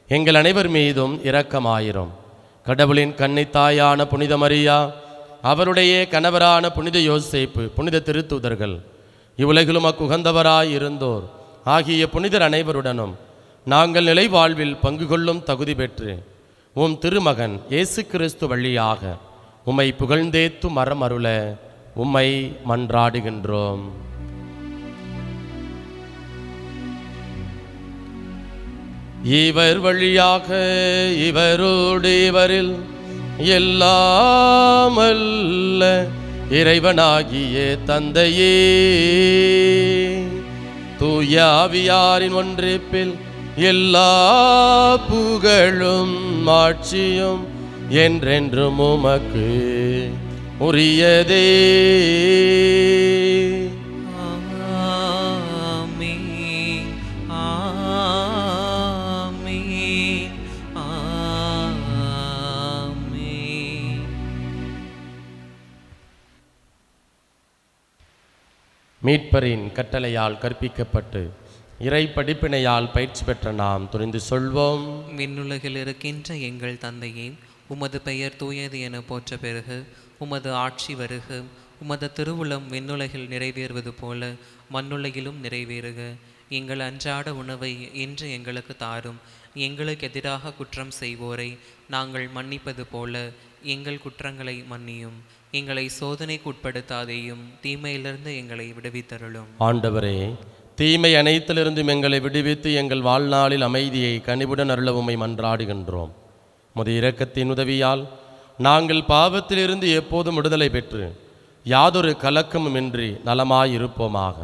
B: எங்கள் அனைவர் மீதும் இரக்கமாயிரும். கடவுளின் கன்னித்தாயான புனித மரியா, அவருடைய கணவரான புனித யோசேப்பு, புனித திருத்தூதர்கள், இவ்வுலகிலும் அக்குகந்தவராய் இருந்தோர் ஆகிய புனிதர் அனைவருடனும் நாங்கள் நிலை வாழ்வில் பங்கு கொள்ளும் தகுதி பெற்று உம் திருமகன் இயேசு கிறிஸ்து வழியாக உம்மை புகழ்ந்தேத்து மரம் அருள உம்மை மன்றாடுகின்றோம். இவர் வழியாக இவரோடு இவரில் எல்லாம் அல்ல இறைவனாகிய தந்தையே, தூய ஆவியாரின் ஒன்றிப்பில் எல்லா புகழும் ஆட்சியும் என்றென்றும் உமக்கு உரியதே.
A: ஆமென், ஆமென், ஆமென்.
B: மீட்பரின் கட்டளையால் கற்பிக்கப்பட்டு இறை படிப்பினையால் பயிற்சி பெற்ற நாம் துணிந்து சொல்வோம்.
A: விண்ணுலகில் இருக்கின்ற எங்கள் தந்தையே, உமது பெயர் தூயது என போற்ற பெறுக. உமது ஆட்சி வருக. உமது திருவுளம் விண்ணுலகில் நிறைவேறுவது போல மண்ணுலகிலும் நிறைவேறுக. எங்கள் அன்றாட உணவை இன்று எங்களுக்கு தாரும். எங்களுக்கு எதிராக குற்றம் செய்வோரை நாங்கள் மன்னிப்பது போல எங்கள் குற்றங்களை மன்னியும். எங்களை சோதனைக்கு உட்படுத்தாதேயும், தீமையிலிருந்து எங்களை விடுவித்தருளும்.
B: ஆண்டவரே, தீமை அனைத்திலிருந்தும் எங்களை விடுவித்து எங்கள் வாழ்நாளில் அமைதியை கனிவுடன் அருள உம்மை மன்றாடுகின்றோம். உமது இரக்கத்தின் உதவியால் நாங்கள் பாவத்திலிருந்து எப்போதும் விடுதலை பெற்று யாதொரு கலக்கமுமின்றி நலமாயிருப்போமாக.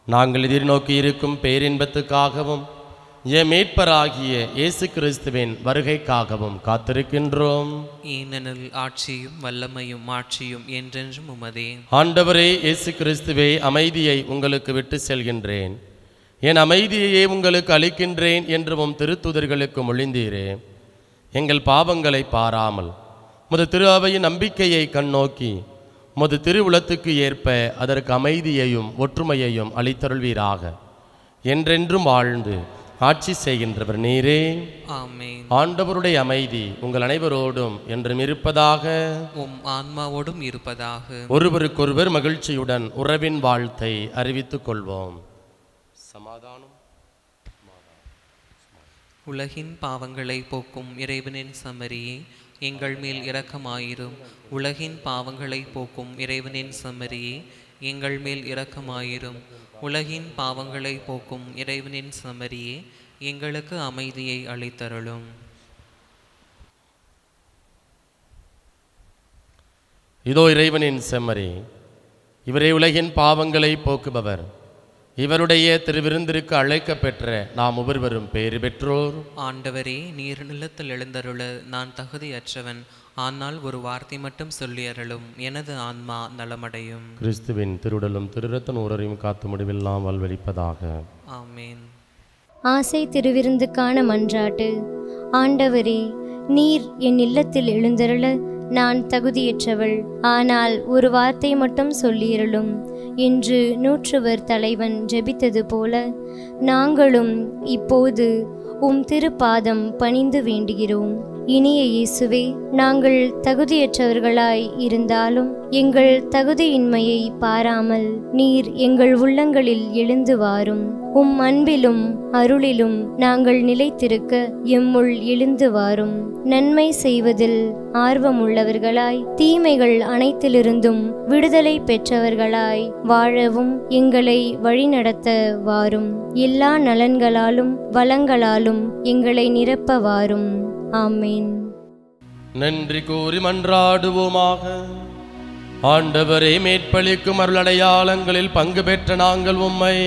B: நாங்கள் எதிர்நோக்கி இருக்கும் பேரின்பத்துக்காகவும் என் மீட்பராகிய இயேசு கிறிஸ்துவின் வருகைக்காகவும் காத்திருக்கின்றோம்.
A: ஏனெனில் ஆட்சியும் வல்லமையும் மாட்சியும் என்றென்றும் உமதே.
B: ஆண்டவரே இயேசு கிறிஸ்துவே, அமைதியை உங்களுக்கு விட்டு செல்கின்றேன், என் அமைதியையே உங்களுக்கு அளிக்கின்றேன் என்று உம் திருத்தூதர்களுக்கு மொழிந்தீரே. எங்கள் பாவங்களை பாராமல் உமது திரு அவையின் நம்பிக்கையை கண்ணோக்கி உமது திருவுளத்துக்கு ஏற்ப அதற்கு அமைதியையும் ஒற்றுமையையும் அளித்தருள்வீராக. என்றென்றும் வாழ்ந்து ஆட்சி செய்கின்றவர் நீரே.
A: ஆமென்.
B: ஆண்டவருடைய அமைதி உங்கள் அனைவரோடும் என்றும் இருப்பதாக.
A: உம் ஆன்மாவோடும் இருப்பதாக.
B: ஒருவருக்கொருவர் மகிழ்ச்சியுடன் உறவின் வாழ்த்தை அறிவித்துக் கொள்வோம். சமாதானம்.
A: உலகின் பாவங்களை போக்கும் இறைவனின் சமரியே, எங்கள் மேல் இரக்கமாயிரும். உலகின் பாவங்களை போக்கும் இறைவனின் சமரியே, எங்கள் மேல் இரக்கமாயிரும். உலகின் பாவங்களை போக்கும் இறைவனின் சமரியே, எங்களுக்கு அமைதியை அளித்தருளும்.
B: இதோ இறைவனின் செம்மறி, இவரே உலகின் பாவங்களை போக்குபவர். இவருடைய திருவிருந்திற்கு அழைக்கப்பெற்ற நாம் ஒவ்வொருவரும் பேறு பெற்றோர்.
A: ஆண்டவரே, நீர் நிலத்தில் எழுந்தருள நான் தகுதியற்றவன். ஆனால் ஒரு வார்த்தை மட்டும் சொல்லி அருளும், எனது ஆன்மா நலமடையும்.
B: கிறிஸ்துவின் திருவுடலும் திருரத்தன் ஊரரையும் காத்து முடிவெல்லாம் வாழ்வளிப்பதாக.
A: ஆமேன்.
D: ஆசை திருவிருந்துக்கான மன்றாட்டு. ஆண்டவரே, நீர் என் இல்லத்தில் எழுந்தருள நான் தகுதியற்றவள். ஆனால் ஒரு வார்த்தை மட்டும் சொல்லியருளும் என்று நூற்றுவர் தலைவன் ஜெபித்தது போல நாங்களும் இப்போது உம் திருப்பாதம் பணிந்து வேண்டுகிறோம். இனிய இயேசுவே, நாங்கள் தகுதியற்றவர்களாய் இருந்தாலும் எங்கள் தகுதியின்மையை பாராமல் நீர் எங்கள் உள்ளங்களில் எழுந்து வாரும். உம் அன்பிலும் அருளிலும் நாங்கள் நிலைத்திருக்க எம்முள் எழுந்து வாரும். நன்மை செய்வதில் ஆர்வமுள்ளவர்களாய் தீமைகள் அனைத்திலிருந்தும் விடுதலை பெற்றவர்களாய் வாழவும் எங்களை வழிநடத்த வாரும். எல்லா நலன்களாலும் வளங்களாலும் எங்களை நிரப்ப வாரும். ஆமேன்.
B: நன்றி கூறி மன்றாடுவோமாக. ஆண்டவரே, மேற்பளிக்கும் அருளடையாளங்களில் பங்கு பெற்ற நாங்கள் உம்மை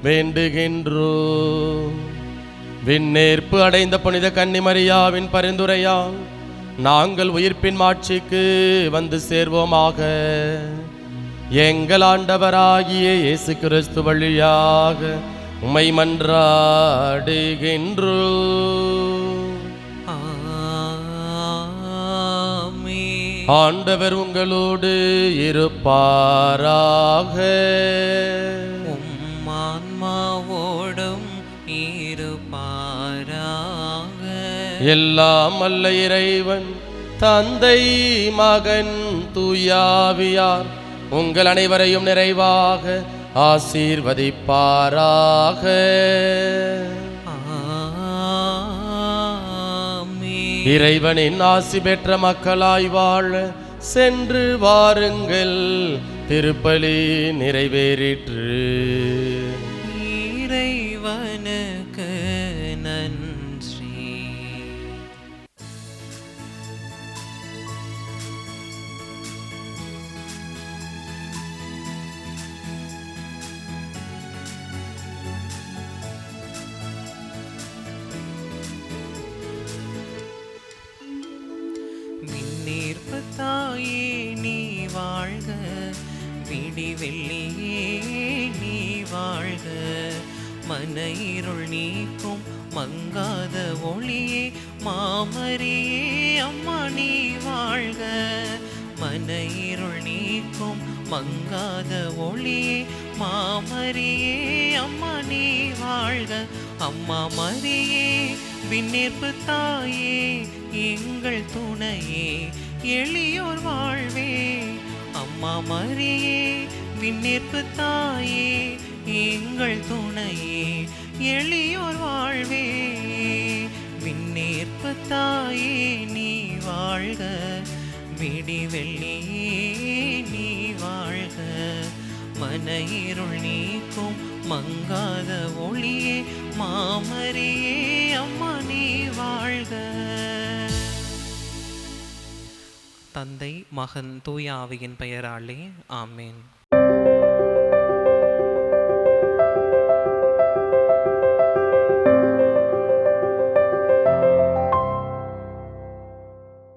B: வேண்டுகின்றோம். விண்ணேற்பு அடைந்த புனித கன்னிமரியாவின் பரிந்துரையால் நாங்கள் உயிர்ப்பின் மாட்சிக்கு வந்து சேர்வோமாக. எங்கள் ஆண்டவராகிய இயேசு கிறிஸ்து வழியாக உம்மை மன்றாடுகின்றோம். ஆண்டவர் உங்களோடு இருப்பாராக.
A: ஆன்மாவோடும் இருப்பாராக.
B: எல்லாம் அல்ல இறைவன் தந்தை, மகன், தூயாவியார் உங்கள் அனைவரையும் நிறைவாக ஆசீர்வதிப்பாராக. இறைவனின் ஆசி பெற்ற மக்களாய் வாழ சென்று வாருங்கள். திருப்பலி நிறைவேறிற்று.
A: இறைவனுக்கு நன்றி. விண்ணீர்ப்பு தாயே நீ வாழ்க, விடி வெள்ளியே நீ வாழ்க, மன இருள் நீக்கும் மங்காத ஒளியே மாமரியே அம்மா நீ வாழ்க, மன இருள் நீக்கும் மங்காத ஒளியே மாமரியே அம்மா நீ வாழ்க. அம்மா மரியே விண்ணேற்பு தாயே எங்கள் துணையே எளியோர் வாழ்வே. அம்மா மரியே விண்ணேற்பு தாயே எங்கள் துணையே எளியோர் வாழ்வே. விண்ணேற்பு தாயே நீ வாழ்க, விடி வெள்ளியே நீ வாழ்க, மன இருள் நீக்கும் மங்காத ஒளியே மாமரியே அம்மா நீ வாழ்க. தந்தை, மகன், தூய ஆவியின் பெயராலே ஆமேன்.